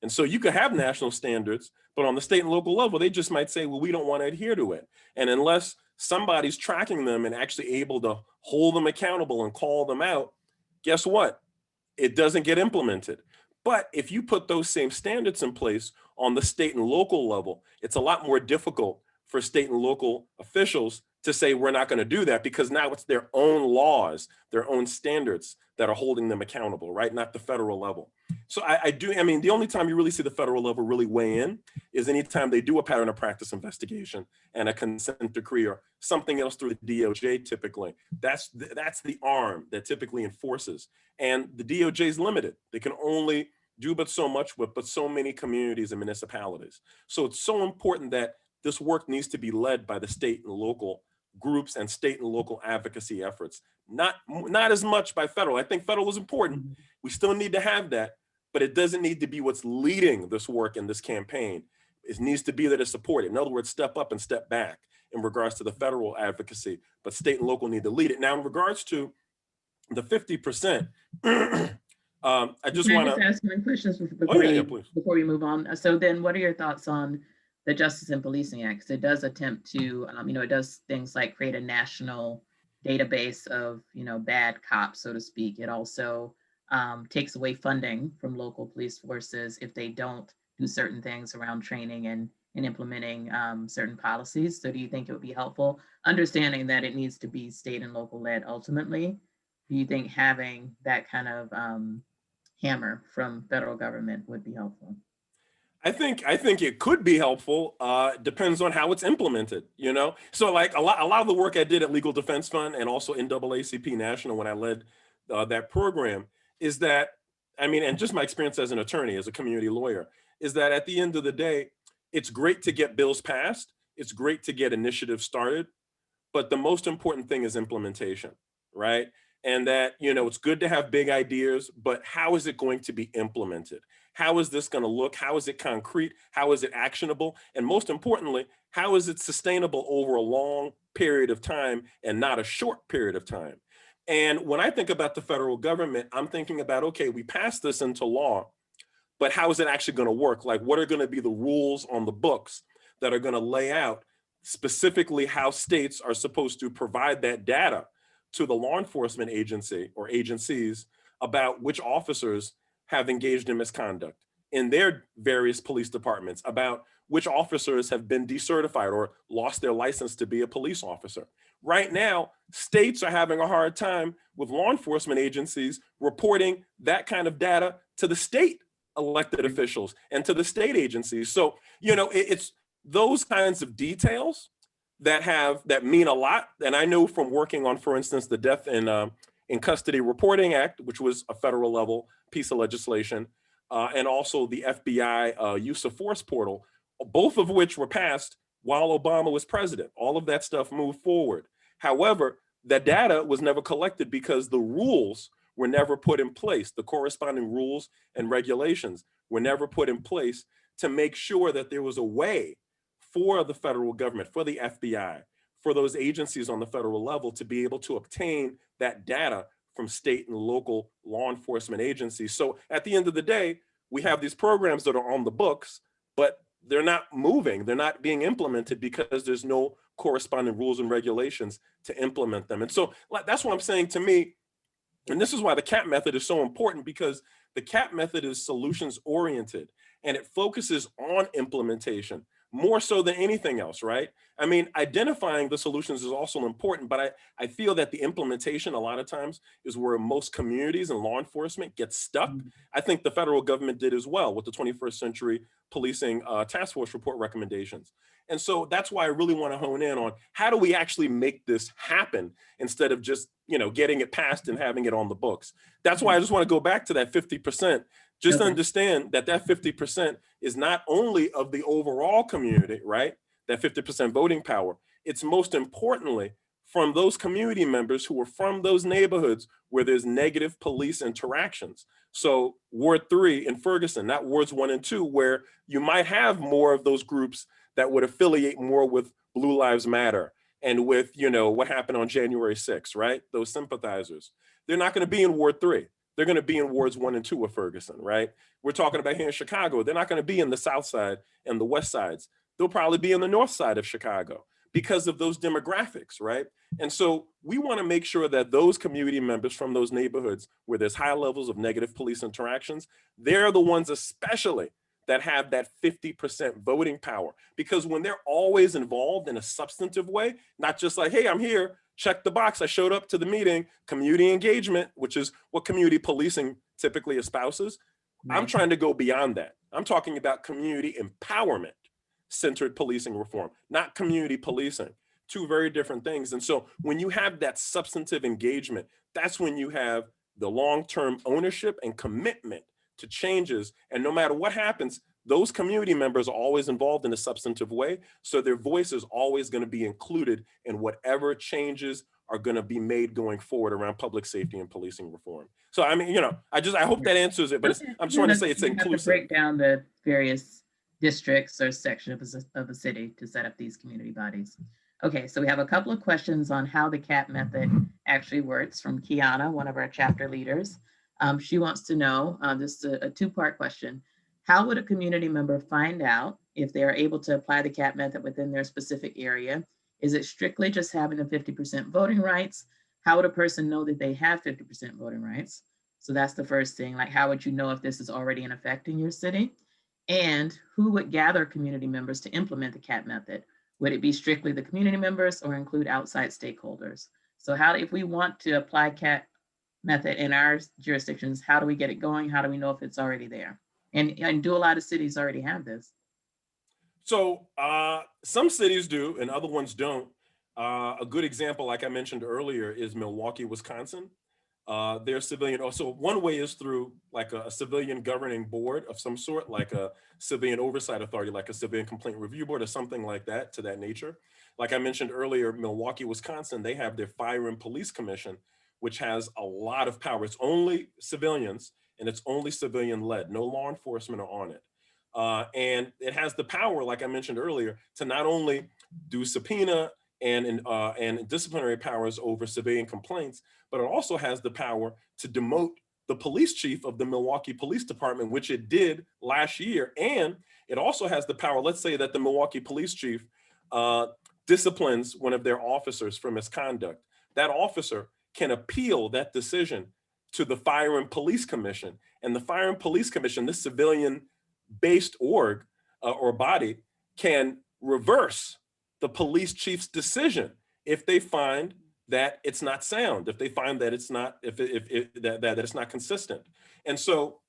And so you could have national standards, but on the state and local level, they just might say, well, we don't want to adhere to it. And unless somebody's tracking them and actually able to hold them accountable and call them out, guess what? It doesn't get implemented. But if you put those same standards in place on the state and local level, it's a lot more difficult for state and local officials to say, we're not going to do that, because now it's their own laws, their own standards that are holding them accountable, right? Not the federal level. So the only time you really see the federal level really weigh in is anytime they do a pattern of practice investigation and a consent decree or something else through the DOJ typically. That's the arm that typically enforces. And the DOJ is limited. They can only do but so much with but so many communities and municipalities. So it's so important that this work needs to be led by the state and local groups and state and local advocacy efforts, not as much by federal. I think federal is important. We still need to have that, but it doesn't need to be what's leading this work in this campaign. It needs to be that it's supported. In other words, step up and step back in regards to the federal advocacy, but state and local need to lead it. Now, in regards to the 50%, I just want to ask one question before we move on. So then what are your thoughts on the Justice and Policing Act? Because it does attempt to, it does things like create a national database of, bad cops, so to speak. It also takes away funding from local police forces if they don't do certain things around training and implementing certain policies. So do you think it would be helpful, understanding that it needs to be state and local led ultimately? Do you think having that kind of hammer from federal government would be helpful? I think it could be helpful. Depends on how it's implemented, So like a lot of the work I did at Legal Defense Fund and also NAACP National when I led that program is that, and just my experience as an attorney, as a community lawyer, is that at the end of the day, it's great to get bills passed. It's great to get initiatives started, but the most important thing is implementation, right? And that, it's good to have big ideas, but how is it going to be implemented? How is this going to look? How is it concrete? How is it actionable? And most importantly, how is it sustainable over a long period of time and not a short period of time? And when I think about the federal government, I'm thinking about, okay, we passed this into law, but how is it actually going to work? Like, what are going to be the rules on the books that are going to lay out specifically how states are supposed to provide that data to the law enforcement agency or agencies about which officers have engaged in misconduct in their various police departments, about which officers have been decertified or lost their license to be a police officer. Right now, states are having a hard time with law enforcement agencies reporting that kind of data to the state elected officials and to the state agencies. So, you know, it's those kinds of details that mean a lot. And I know from working on, for instance, the Death in Custody Reporting Act, which was a federal level piece of legislation, and also the FBI use of force portal, both of which were passed while Obama was president. All of that stuff moved forward. However, that data was never collected because the rules were never put in place. The corresponding rules and regulations were never put in place to make sure that there was a way for the federal government, for the FBI, for those agencies on the federal level to be able to obtain that data from state and local law enforcement agencies. So at the end of the day, we have these programs that are on the books, but they're not moving, they're not being implemented because there's no corresponding rules and regulations to implement them. And so that's what I'm saying. To me, and this is why the C.A.T method is so important, because the C.A.T method is solutions oriented and it focuses on implementation more so than anything else, right? I mean, identifying the solutions is also important, but I feel that the implementation a lot of times is where most communities and law enforcement get stuck. I think the federal government did as well with the 21st Century Policing Task Force report recommendations. And so that's why I really want to hone in on how do we actually make this happen instead of just, you know, getting it passed and having it on the books. That's why I just want to go back to that 50%. Just understand that that 50% is not only of the overall community, right? That 50% voting power. It's most importantly from those community members who are from those neighborhoods where there's negative police interactions. So Ward 3 in Ferguson, not Wards 1 and 2, where you might have more of those groups that would affiliate more with Blue Lives Matter and with, you know, what happened on January 6th, right? Those sympathizers. They're not going to be in Ward 3. They're going to be in Wards 1 and 2 of Ferguson, right? We're talking about here in Chicago. They're not going to be in the South Side and the West Sides. They'll probably be in the North Side of Chicago because of those demographics, right? And so we want to make sure that those community members from those neighborhoods where there's high levels of negative police interactions, they're the ones especially that have that 50% voting power. Because when they're always involved in a substantive way, not just like, hey, I'm here, check the box, I showed up to the meeting, community engagement, which is what community policing typically espouses. Right. I'm trying to go beyond that. I'm talking about community empowerment centered policing reform, not community policing. Two very different things. And so when you have that substantive engagement, that's when you have the long-term ownership and commitment to changes. And no matter what happens, those community members are always involved in a substantive way. So their voice is always going to be included in whatever changes are going to be made going forward around public safety and policing reform. So, I mean, you know, I hope that answers it, but I'm just trying to say it's inclusive. Have to break down the various districts or sections of a city to set up these community bodies. Okay, so we have a couple of questions on how the C.A.T method actually works from Kiana, one of our chapter leaders. She wants to know, this is a two-part question. How would a community member find out if they are able to apply the C.A.T method within their specific area? Is it strictly just having the 50% voting rights? How would a person know that they have 50% voting rights? So that's the first thing, like how would you know if this is already in effect in your city? And who would gather community members to implement the C.A.T method? Would it be strictly the community members or include outside stakeholders? So how, if we want to apply C.A.T method in our jurisdictions, how do we get it going? How do we know if it's already there? And do a lot of cities already have this? So some cities do and other ones don't. A good example, like I mentioned earlier, is Milwaukee, Wisconsin. Their civilian, also one way is through like a civilian governing board of some sort, like a civilian oversight authority, like a civilian complaint review board or something like that, to that nature. Like I mentioned earlier, Milwaukee, Wisconsin, they have their Fire and Police Commission, which has a lot of power. It's only civilians and it's only civilian led. No law enforcement are on it. And it has the power, like I mentioned earlier, to not only do subpoena and disciplinary powers over civilian complaints, but it also has the power to demote the police chief of the Milwaukee Police Department, which it did last year. And it also has the power, let's say that the Milwaukee police chief disciplines one of their officers for misconduct. That officer can appeal that decision to the Fire and Police Commission. And the Fire and Police Commission, this civilian-based org or body, can reverse the police chief's decision if they find that it's not sound, if they find that it's not, that it's not consistent. And so,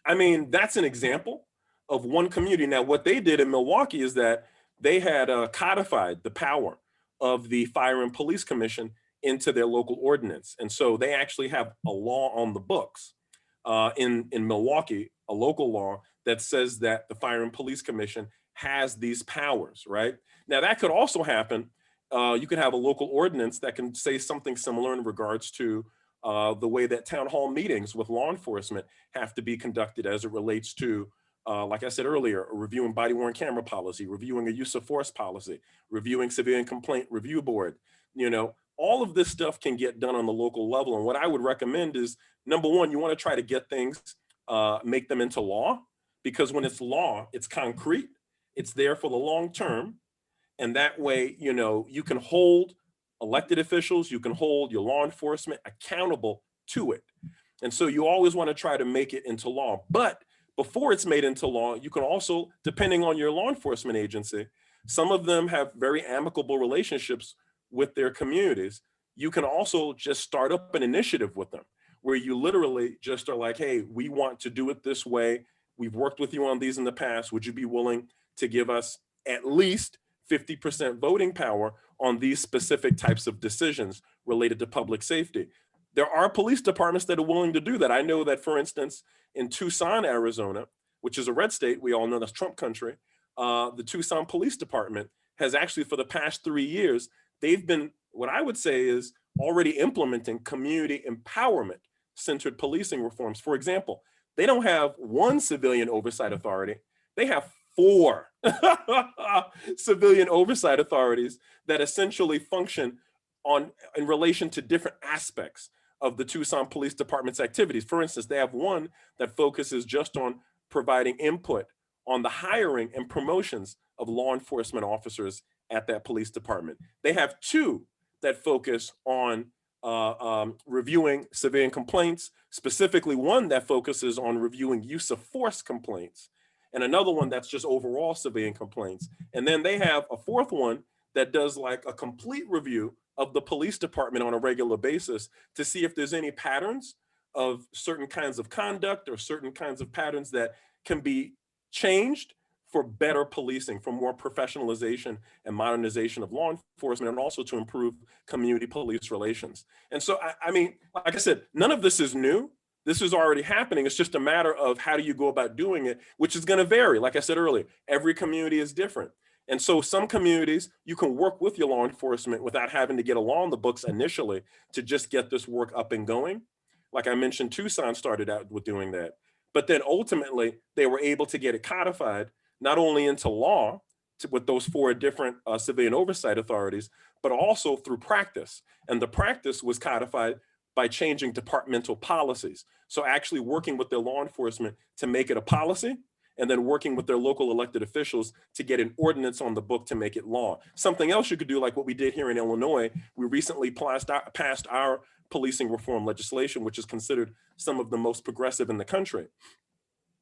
I mean, that's an example of one community. Now, what they did in Milwaukee is that they had codified the power of the Fire and Police Commission into their local ordinance. And so they actually have a law on the books in Milwaukee, a local law that says that the Fire and Police Commission has these powers, right? Now that could also happen. You could have a local ordinance that can say something similar in regards to the way that town hall meetings with law enforcement have to be conducted as it relates to, like I said earlier, reviewing body worn camera policy, reviewing a use of force policy, reviewing civilian complaint review board. You know, all of this stuff can get done on the local level. And what I would recommend is, number one, you want to try to get things, make them into law, because when it's law, it's concrete, it's there for the long term. And that way, you know, you can hold elected officials, you can hold your law enforcement accountable to it. And so you always want to try to make it into law. But before it's made into law, you can also, depending on your law enforcement agency, some of them have very amicable relationships with their communities. You can also just start up an initiative with them where you literally just are like, hey, we want to do it this way. We've worked with you on these in the past. Would you be willing to give us at least 50% voting power on these specific types of decisions related to public safety? There are police departments that are willing to do that. I know that, for instance, in Tucson, Arizona, which is a red state, we all know that's Trump country, the Tucson Police Department has actually, for the past 3 years, they've been, what I would say is, already implementing community empowerment centered policing reforms. For example, they don't have one civilian oversight authority, they have 4 civilian oversight authorities that essentially function in relation to different aspects of the Tucson Police Department's activities. For instance, they have one that focuses just on providing input on the hiring and promotions of law enforcement officers at that police department. They have 2 that focus on reviewing civilian complaints, specifically one that focuses on reviewing use of force complaints, and another one that's just overall civilian complaints. And then they have a 4th one that does like a complete review of the police department on a regular basis to see if there's any patterns of certain kinds of conduct or certain kinds of patterns that can be changed for better policing, for more professionalization and modernization of law enforcement, and also to improve community police relations. And so, I mean, like I said, none of this is new. This is already happening. It's just a matter of how do you go about doing it, which is going to vary. Like I said earlier, every community is different. And so some communities, you can work with your law enforcement without having to get a law on the books initially to just get this work up and going. Like I mentioned, Tucson started out with doing that. But then ultimately, they were able to get it codified, not only into law with those 4 different civilian oversight authorities, but also through practice. And the practice was codified by changing departmental policies. So actually working with their law enforcement to make it a policy, and then working with their local elected officials to get an ordinance on the book to make it law. Something else you could do, like what we did here in Illinois, we recently passed our policing reform legislation, which is considered some of the most progressive in the country.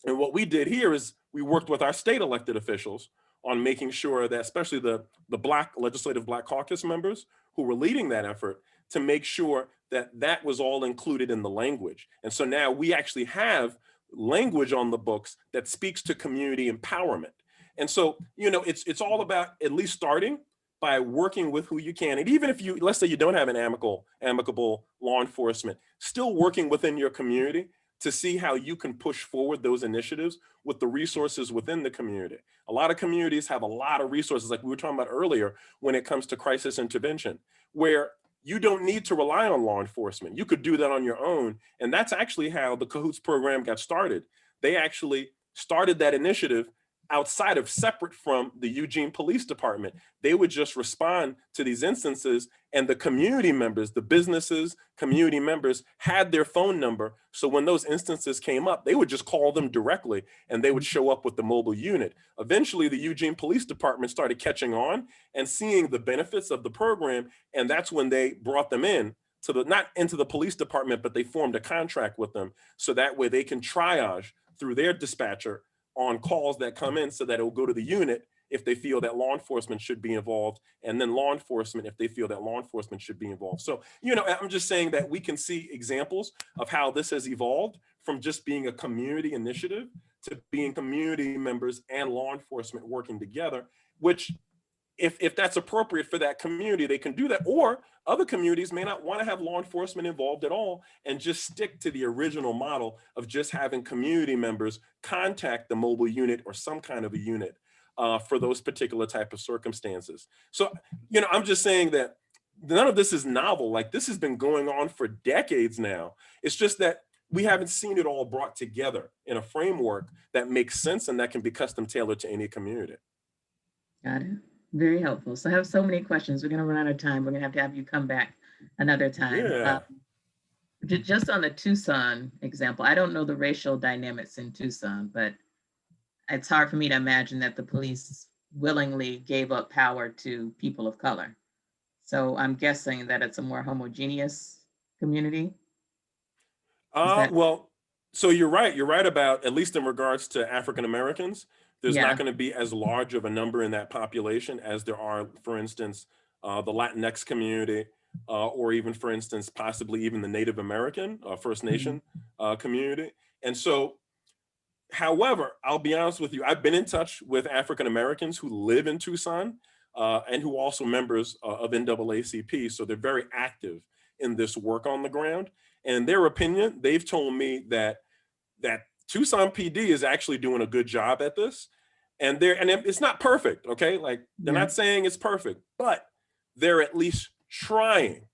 And what we did here is we worked with our state elected officials on making sure that, especially the Black Legislative Black Caucus members who were leading that effort, to make sure that that was all included in the language. And so now we actually have language on the books that speaks to community empowerment. And so, you know, it's all about at least starting by working with who you can. And even if you, let's say you don't have an amicable law enforcement, still working within your community to see how you can push forward those initiatives with the resources within the community. A lot of communities have a lot of resources, like we were talking about earlier, when it comes to crisis intervention, where you don't need to rely on law enforcement. You could do that on your own. And that's actually how the Cahoots program got started. They actually started that initiative outside of, separate from the Eugene Police Department. They would just respond to these instances, and the community members, the businesses, community members had their phone number. So when those instances came up, they would just call them directly and they would show up with the mobile unit. Eventually, the Eugene Police Department started catching on and seeing the benefits of the program. And that's when they brought them in to the, not into the police department, but they formed a contract with them. So that way they can triage through their dispatcher on calls that come in, so that it will go to the unit if they feel that law enforcement should be involved, and then law enforcement if they feel that law enforcement should be involved. So, you know, I'm just saying that we can see examples of how this has evolved from just being a community initiative to being community members and law enforcement working together, which if that's appropriate for that community, they can do that. Or other communities may not want to have law enforcement involved at all and just stick to the original model of just having community members contact the mobile unit or some kind of a unit for those particular type of circumstances. So, you know, I'm just saying that none of this is novel. Like, this has been going on for decades now. It's just that we haven't seen it all brought together in a framework that makes sense and that can be custom tailored to any community. Got it. Very helpful. So I have so many questions. We're going to run out of time. We're going to have you come back another time. Yeah. Just on the Tucson example, I don't know the racial dynamics in Tucson, but it's hard for me to imagine that the police willingly gave up power to people of color. So I'm guessing that it's a more homogeneous community. Well, so you're right. You're right about, at least in regards to African Americans, there's not going to be as large of a number in that population as there are, for instance, the Latinx community, or even, for instance, possibly even the Native American, First Nation community. And so, however, I'll be honest with you, I've been in touch with African Americans who live in Tucson and who are also members of NAACP. So they're very active in this work on the ground. And their opinion, they've told me that Tucson PD is actually doing a good job at this. And it's not perfect, okay? Like, they're not saying it's perfect, but they're at least trying,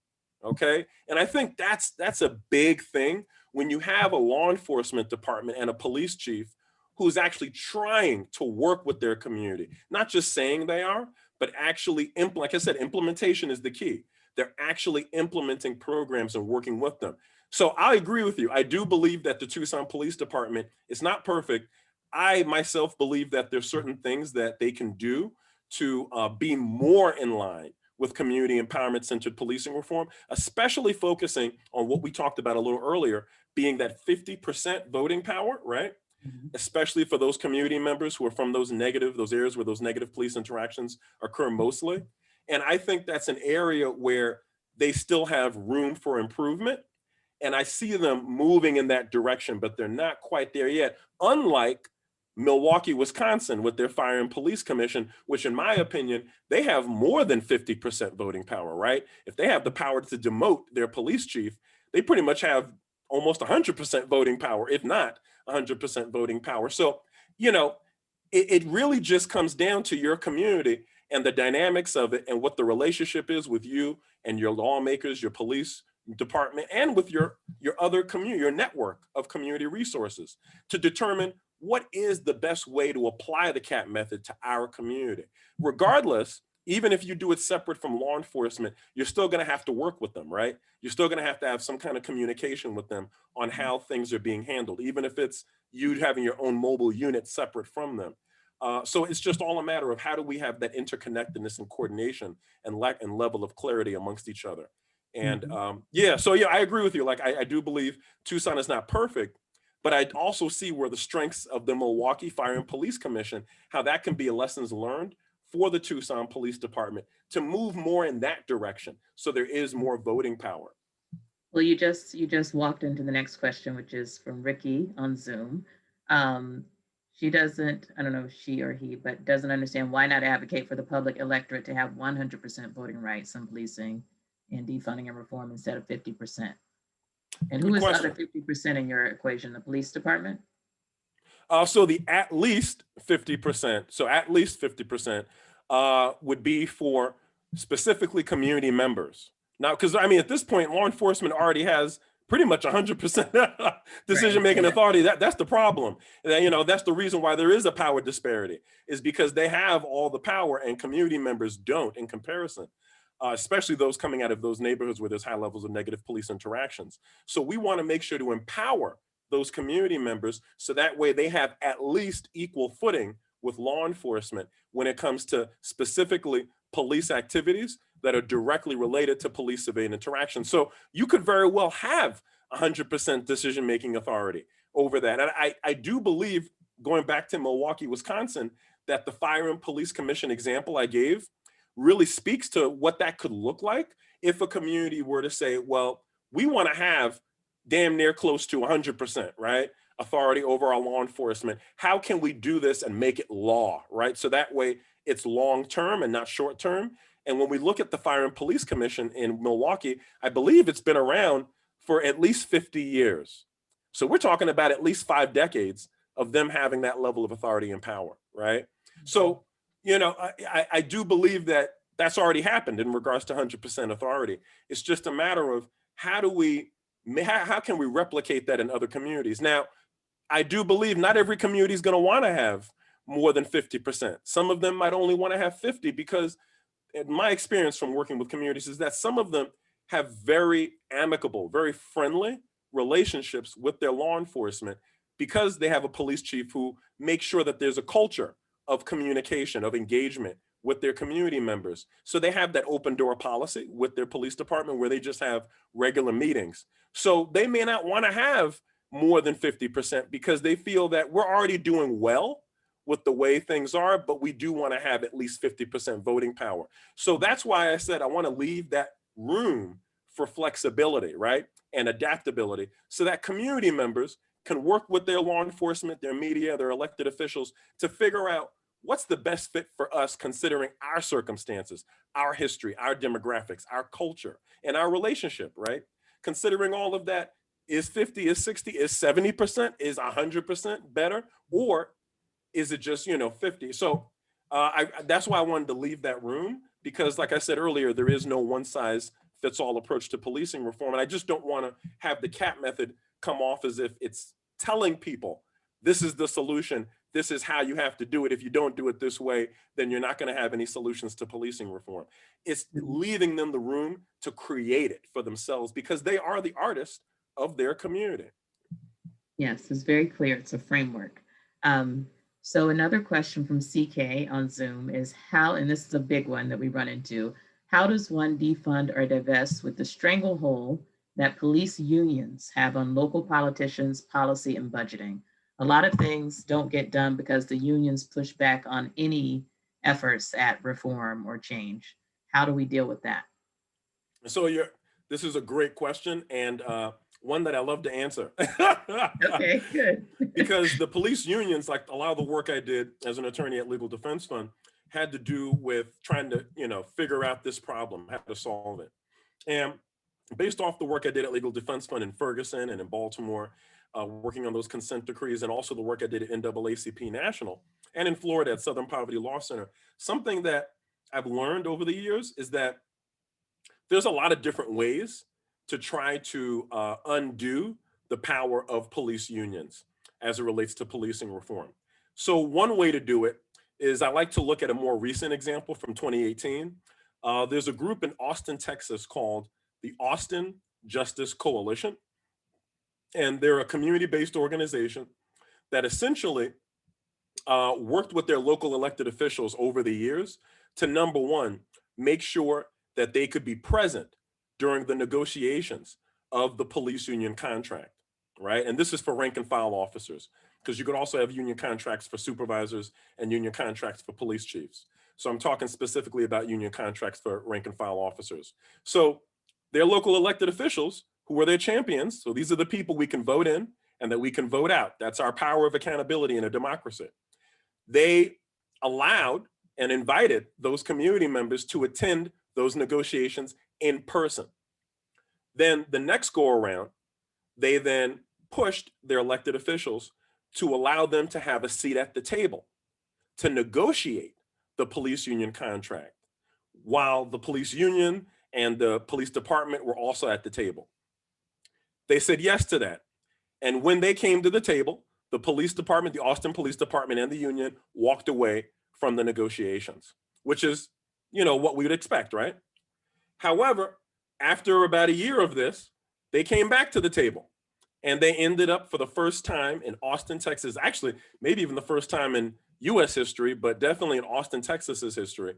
okay? And I think that's a big thing when you have a law enforcement department and a police chief who's actually trying to work with their community, not just saying they are, but actually, like I said, implementation is the key. They're actually implementing programs and working with them. So I agree with you. I do believe that the Tucson Police Department is not perfect. I myself believe that there's certain things that they can do to be more in line with community empowerment-centered policing reform, especially focusing on what we talked about a little earlier, being that 50% voting power, right? Especially for those community members who are from those areas where those negative police interactions occur mostly. And I think that's an area where they still have room for improvement. And I see them moving in that direction, but they're not quite there yet. Unlike Milwaukee, Wisconsin, with their Fire and Police Commission, which in my opinion, they have more than 50% voting power, right? If they have the power to demote their police chief, they pretty much have almost 100% voting power, if not 100% voting power. So, you know, it really just comes down to your community and the dynamics of it and what the relationship is with you and your lawmakers, your police department, and with your other community, your network of community resources, to determine what is the best way to apply the C.A.T method to our community. Regardless, even if you do it separate from law enforcement, you're still going to have to work with them, right? You're still going to have some kind of communication with them on how things are being handled, even if it's you having your own mobile unit separate from them. So it's just all a matter of how do we have that interconnectedness and coordination and level of clarity amongst each other. And I agree with you. Like, I do believe Tucson is not perfect, but I also see where the strengths of the Milwaukee Fire and Police Commission, how that can be a lessons learned for the Tucson Police Department to move more in that direction. So there is more voting power. Well, you just walked into the next question, which is from Ricky on Zoom. She doesn't, I don't know if she or he, but doesn't understand why not advocate for the public electorate to have 100% voting rights in policing and defunding and reform instead of 50%. And who is the other 50% in your equation, the police department? So the at least 50%, so at least 50% would be for specifically community members. Now, because I mean, at this point, law enforcement already has pretty much 100% decision-making authority. That's the problem. And, you know, that's the reason why there is a power disparity, is because they have all the power and community members don't in comparison, especially those coming out of those neighborhoods where there's high levels of negative police interactions. So we want to make sure to empower those community members so that way they have at least equal footing with law enforcement when it comes to specifically police activities that are directly related to police civilian interaction. So you could very well have 100% decision-making authority over that. And I do believe, going back to Milwaukee, Wisconsin, that the Fire and Police Commission example I gave really speaks to what that could look like if a community were to say, well, we want to have damn near close to 100%, right? Authority over our law enforcement. How can we do this and make it law, right? So that way it's long-term and not short-term. And when we look at the Fire and Police Commission in Milwaukee, I believe it's been around for at least 50 years. So we're talking about at least 5 decades of them having that level of authority and power, right? So, you know, I do believe that that's already happened in regards to 100% authority. It's just a matter of how can we replicate that in other communities? Now, I do believe not every community is going to want to have more than 50%. Some of them might only want to have 50 because, in my experience from working with communities, is that some of them have very amicable, very friendly relationships with their law enforcement because they have a police chief who makes sure that there's a culture of communication, of engagement with their community members. So they have that open door policy with their police department where they just have regular meetings. So they may not want to have more than 50% because they feel that we're already doing well with the way things are, but we do want to have at least 50% voting power. So that's why I said I want to leave that room for flexibility, right? And adaptability so that community members can work with their law enforcement, their media, their elected officials to figure out what's the best fit for us considering our circumstances, our history, our demographics, our culture, and our relationship, right? Considering all of that, is 50, is 60, is 70%, is 100% better? Or is it just, you know, 50? So that's why I wanted to leave that room because, like I said earlier, there is no one size fits all approach to policing reform. And I just don't want to have the C.A.T method come off as if it's telling people, this is the solution. This is how you have to do it. If you don't do it this way, then you're not going to have any solutions to policing reform. It's leaving them the room to create it for themselves because they are the artists of their community. Yes, it's very clear. It's a framework. So another question from CK on Zoom is how, and this is a big one that we run into, how does one defund or divest with the stranglehold that police unions have on local politicians, policy, and budgeting? A lot of things don't get done because the unions push back on any efforts at reform or change. How do we deal with that? So this is a great question and one that I love to answer. Okay, good. Because the police unions, like a lot of the work I did as an attorney at Legal Defense Fund, had to do with trying to, you know, figure out this problem, how to solve it. And based off the work I did at Legal Defense Fund in Ferguson and in Baltimore, working on those consent decrees, and also the work I did at NAACP National and in Florida at Southern Poverty Law Center, something that I've learned over the years is that there's a lot of different ways to try to undo the power of police unions as it relates to policing reform. So one way to do it is I like to look at a more recent example from 2018. There's a group in Austin, Texas called the Austin Justice Coalition. And they're a community-based organization that essentially worked with their local elected officials over the years to, number one, make sure that they could be present during the negotiations of the police union contract, right? And this is for rank and file officers, because you could also have union contracts for supervisors and union contracts for police chiefs. So I'm talking specifically about union contracts for rank and file officers. So their local elected officials, who are their champions, so these are the people we can vote in and that we can vote out. That's our power of accountability in a democracy. They allowed and invited those community members to attend those negotiations in person. Then the next go around, they then pushed their elected officials to allow them to have a seat at the table to negotiate the police union contract, while the police union and the police department were also at the table. They said yes to that. And when they came to the table, the police department, the Austin Police Department and the union walked away from the negotiations, which is, what we would expect, right? However, after about a year of this, they came back to the table and they ended up for the first time in Austin, Texas, actually, maybe even the first time in US history, but definitely in Austin, Texas's history,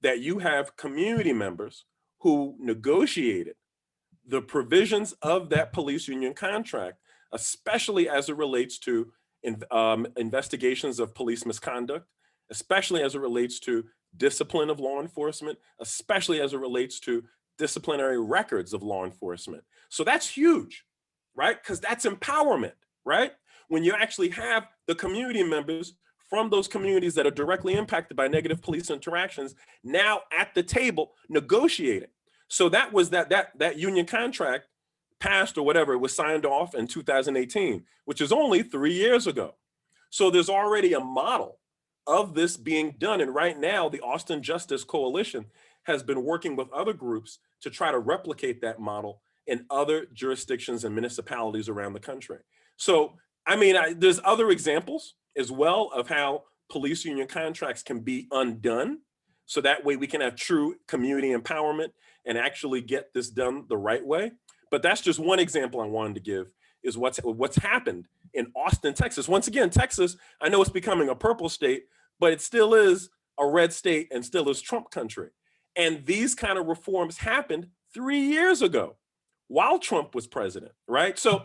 that you have community members who negotiated the provisions of that police union contract, especially as it relates to investigations of police misconduct, especially as it relates to discipline of law enforcement, especially as it relates to disciplinary records of law enforcement. So that's huge, right? Because that's empowerment, right? When you actually have the community members from those communities that are directly impacted by negative police interactions now at the table negotiating. So that was that union contract passed or whatever, it was signed off in 2018, which is only 3 years ago. So there's already a model of this being done. And right now, the Austin Justice Coalition has been working with other groups to try to replicate that model in other jurisdictions and municipalities around the country. So, I mean, there's other examples as well of how police union contracts can be undone. So that way we can have true community empowerment and actually get this done the right way. But that's just one example I wanted to give, is what's happened in Austin, Texas. Once again, Texas, I know it's becoming a purple state, but it still is a red state and still is Trump country. And these kind of reforms happened 3 years ago while Trump was president, right? So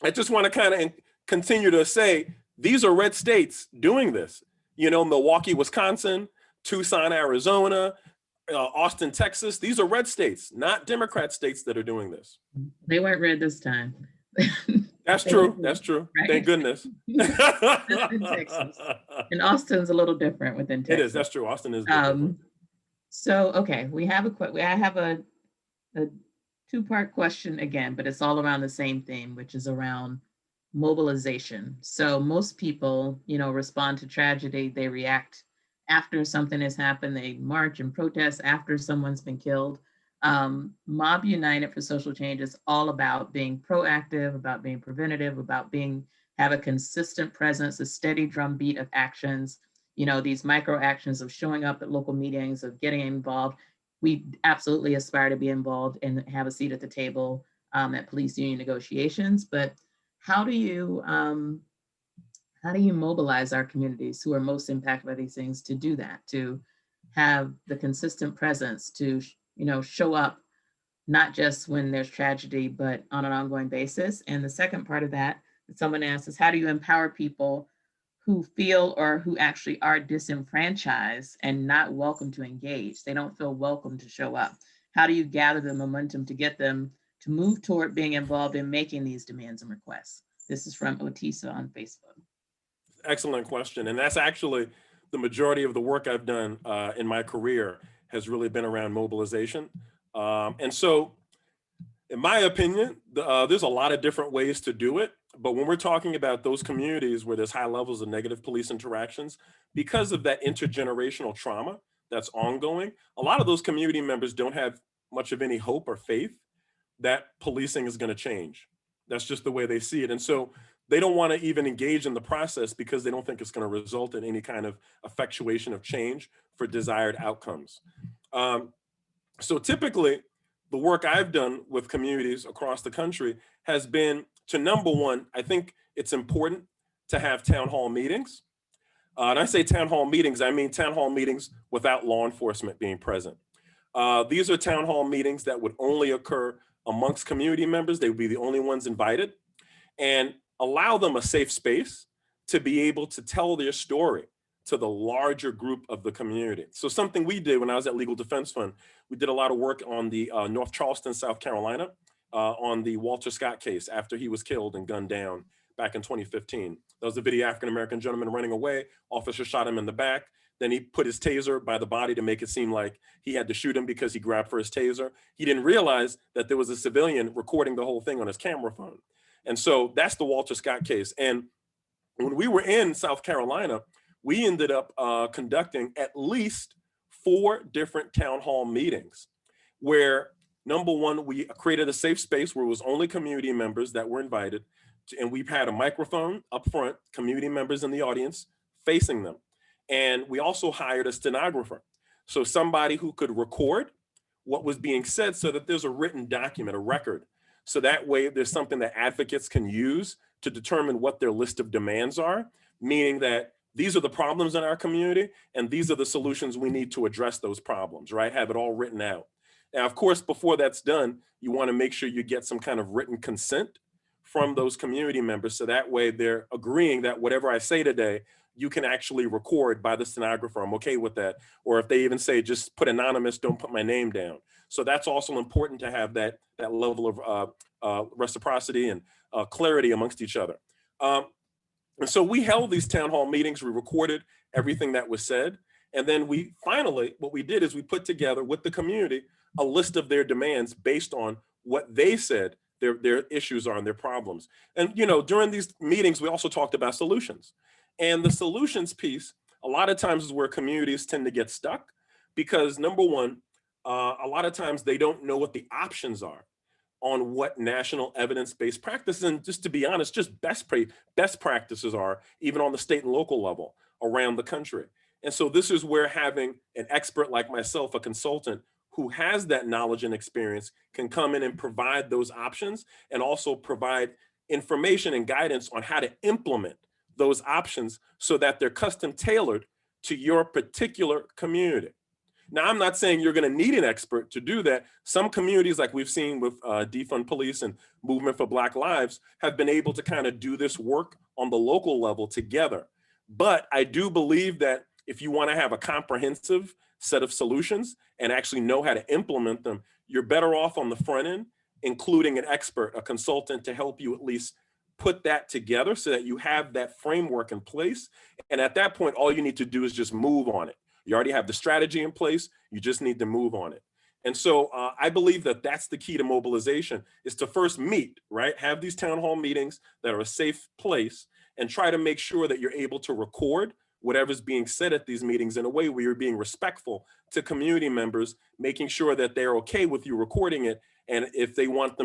I just want to kind of continue to say, these are red states doing this. Milwaukee, Wisconsin, Tucson, Arizona, Austin, Texas. These are red states, not Democrat states that are doing this. They weren't red this time. That's true. That's true. Right? Thank goodness. In Texas. And Austin's a little different within Texas. It is. That's true. Austin is different. So, okay, I have a two-part question again, but it's all around the same theme, which is around mobilization. So most people, respond to tragedy. They react after something has happened. They march and protest after someone's been killed. Mob United for Social Change is all about being proactive, about being preventative, about have a consistent presence, a steady drumbeat of actions, these micro actions of showing up at local meetings, of getting involved. We absolutely aspire to be involved and have a seat at the table at police union negotiations. But how do you mobilize our communities who are most impacted by these things to do that, to have the consistent presence, to show up not just when there's tragedy, but on an ongoing basis? And the second part of that someone asked is, how do you empower people who feel or who actually are disenfranchised and not welcome to engage? They don't feel welcome to show up. How do you gather the momentum to get them to move toward being involved in making these demands and requests? This is from Otisa on Facebook. Excellent question. And that's actually the majority of the work I've done in my career has really been around mobilization. And so, in my opinion, there's a lot of different ways to do it. But when we're talking about those communities where there's high levels of negative police interactions, because of that intergenerational trauma that's ongoing, a lot of those community members don't have much of any hope or faith that policing is going to change. That's just the way they see it. And so they don't want to even engage in the process because they don't think it's going to result in any kind of effectuation of change for desired outcomes. So typically, the work I've done with communities across the country has been to, number one, I think it's important to have town hall meetings. And I say town hall meetings, I mean town hall meetings without law enforcement being present. These are town hall meetings that would only occur amongst community members. They would be the only ones invited, and allow them a safe space to be able to tell their story to the larger group of the community. So something we did when I was at Legal Defense Fund, we did a lot of work on the North Charleston, South Carolina, on the Walter Scott case after he was killed and gunned down back in 2015. There was a video, African-American gentleman running away, officer shot him in the back. Then he put his taser by the body to make it seem like he had to shoot him because he grabbed for his taser. He didn't realize that there was a civilian recording the whole thing on his camera phone. And so that's the Walter Scott case. And when we were in South Carolina, we ended up conducting at least 4 different town hall meetings where number one, we created a safe space where it was only community members that were invited, and we've had a microphone up front, community members in the audience facing them. And we also hired a stenographer. So somebody who could record what was being said so that there's a written document, a record. So that way there's something that advocates can use to determine what their list of demands are, meaning that these are the problems in our community and these are the solutions we need to address those problems, right? Have it all written out. Now, of course, before that's done, you want to make sure you get some kind of written consent from those community members. So that way they're agreeing that whatever I say today, you can actually record by the stenographer. I'm okay with that. Or if they even say, just put anonymous, don't put my name down. So that's also important to have that level of reciprocity and clarity amongst each other. And so we held these town hall meetings, we recorded everything that was said. And then we finally, what we did is we put together with the community a list of their demands based on what they said their issues are and their problems. And during these meetings, we also talked about solutions. And the solutions piece, a lot of times is where communities tend to get stuck because number one, a lot of times they don't know what the options are on what national evidence-based practices, and just to be honest, just best practices are, even on the state and local level around the country. And so this is where having an expert like myself, a consultant who has that knowledge and experience, can come in and provide those options and also provide information and guidance on how to implement those options so that they're custom tailored to your particular community. Now, I'm not saying you're going to need an expert to do that. Some communities, like we've seen with Defund Police and Movement for Black Lives, have been able to kind of do this work on the local level together. But I do believe that if you want to have a comprehensive set of solutions and actually know how to implement them, you're better off on the front end, including an expert, a consultant, to help you at least put that together so that you have that framework in place. And at that point, all you need to do is just move on it. You already have the strategy in place. You just need to move on it. And so I believe that that's the key to mobilization, is to first meet, right? Have these town hall meetings that are a safe place and try to make sure that you're able to record whatever's being said at these meetings in a way where you're being respectful to community members, making sure that they're okay with you recording it. And if they want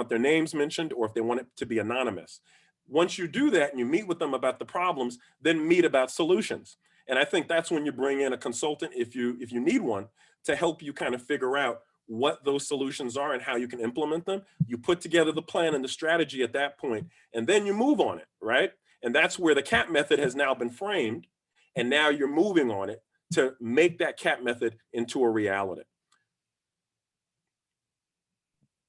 their names mentioned or if they want it to be anonymous. Once you do that and you meet with them about the problems, then meet about solutions. And I think that's when you bring in a consultant, if you need one, to help you kind of figure out what those solutions are and how you can implement them. You put together the plan and the strategy at that point, and then you move on it, right? And that's where the C.A.T method has now been framed. And now you're moving on it to make that C.A.T method into a reality.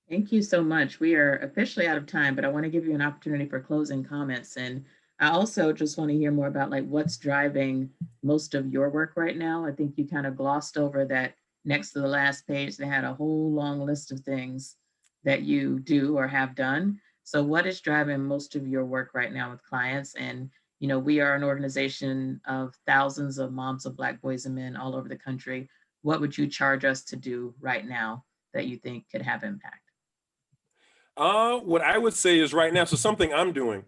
Thank you so much. We are officially out of time, but I want to give you an opportunity for closing comments. And I also just want to hear more about what's driving most of your work right now. I think you kind of glossed over that next to the last page. They had a whole long list of things that you do or have done. So what is driving most of your work right now with clients? And we are an organization of thousands of moms of Black boys and men all over the country. What would you charge us to do right now that you think could have impact? What I would say is right now, so something I'm doing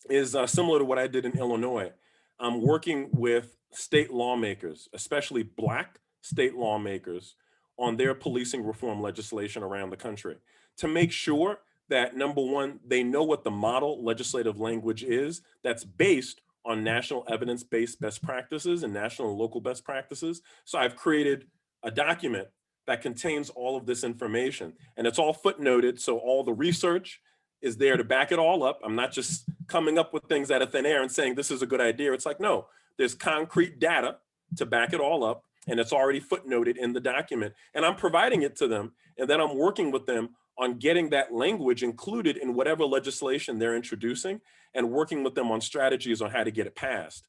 is similar to what I did in Illinois. I'm working with state lawmakers, especially Black state lawmakers, on their policing reform legislation around the country to make sure that, number one, they know what the model legislative language is that's based on national evidence-based best practices and national and local best practices. So I've created a document that contains all of this information, and it's all footnoted. So all the research is there to back it all up. I'm not just coming up with things out of thin air and saying this is a good idea. It's like, no, there's concrete data to back it all up, and it's already footnoted in the document. And I'm providing it to them, and then I'm working with them on getting that language included in whatever legislation they're introducing, and working with them on strategies on how to get it passed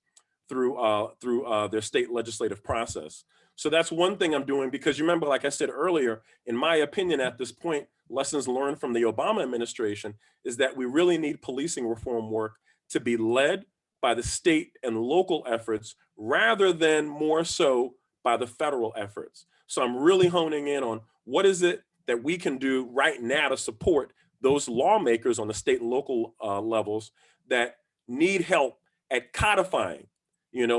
through their state legislative process. So that's one thing I'm doing, because you remember, like I said earlier, in my opinion at this point, lessons learned from the Obama administration is that we really need policing reform work to be led by the state and local efforts rather than more so by the federal efforts. So I'm really honing in on what is it that we can do right now to support those lawmakers on the state and local levels that need help at codifying,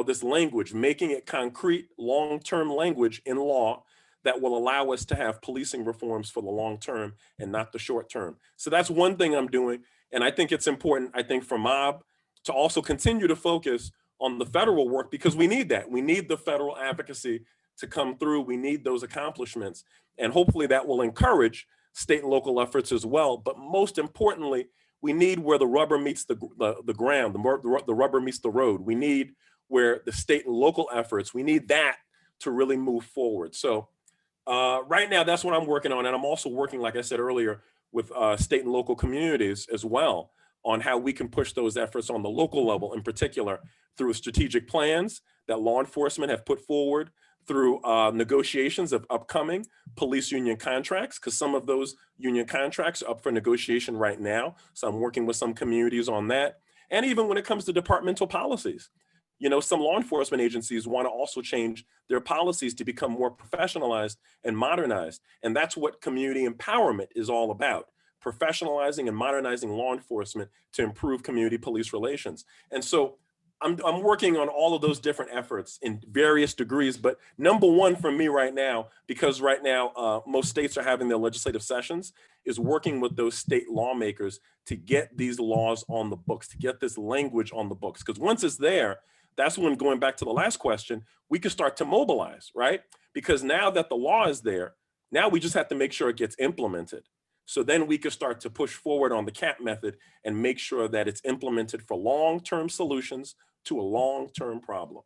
this language, making it concrete, long-term language in law that will allow us to have policing reforms for the long term and not the short term. So that's one thing I'm doing. And I think it's important, I think, for MOB to also continue to focus on the federal work, because we need that. We need the federal advocacy to come through. We need those accomplishments. And hopefully that will encourage state and local efforts as well. But most importantly, we need where the rubber meets the ground, the rubber meets the road. We need where the state and local efforts, we need that to really move forward. So right now, that's what I'm working on. And I'm also working, like I said earlier, with state and local communities as well on how we can push those efforts on the local level, in particular, through strategic plans that law enforcement have put forward, through negotiations of upcoming police union contracts, because some of those union contracts are up for negotiation right now. So I'm working with some communities on that. And even when it comes to departmental policies, you know, some law enforcement agencies want to also change their policies to become more professionalized and modernized. And that's what community empowerment is all about: professionalizing and modernizing law enforcement to improve community police relations. And so I'm working on all of those different efforts in various degrees. But number one for me right now, because right now most states are having their legislative sessions, is working with those state lawmakers to get these laws on the books, to get this language on the books. Because once it's there, that's when, going back to the last question, we can start to mobilize, right? Because now that the law is there, now we just have to make sure it gets implemented. So then we can start to push forward on the C.A.T method and make sure that it's implemented for long-term solutions to a long-term problem.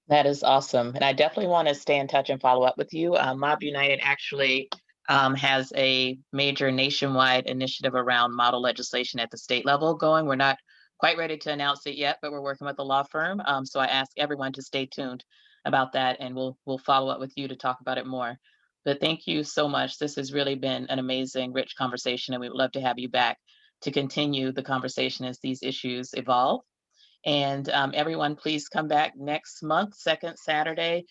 That is awesome. And I definitely want to stay in touch and follow up with you. Mob United actually has a major nationwide initiative around model legislation at the state level going. We're not quite ready to announce it yet, but we're working with a law firm. So I ask everyone to stay tuned about that, and we'll follow up with you to talk about it more. But thank you so much. This has really been an amazing, rich conversation, and we would love to have you back to continue the conversation as these issues evolve. And everyone, please come back next month, second Saturday.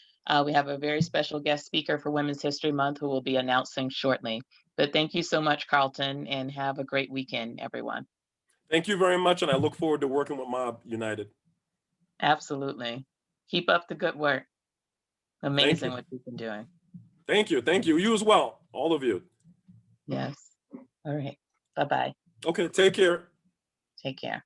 We have a very special guest speaker for Women's History Month who will be announcing shortly. But thank you so much, Carlton, and have a great weekend, everyone. Thank you very much, and I look forward to working with Mob United. Absolutely. Keep up the good work. Amazing what you've been doing. Thank you. Thank you. You as well, all of you. Yes. All right. Bye-bye. Okay, take care. Take care.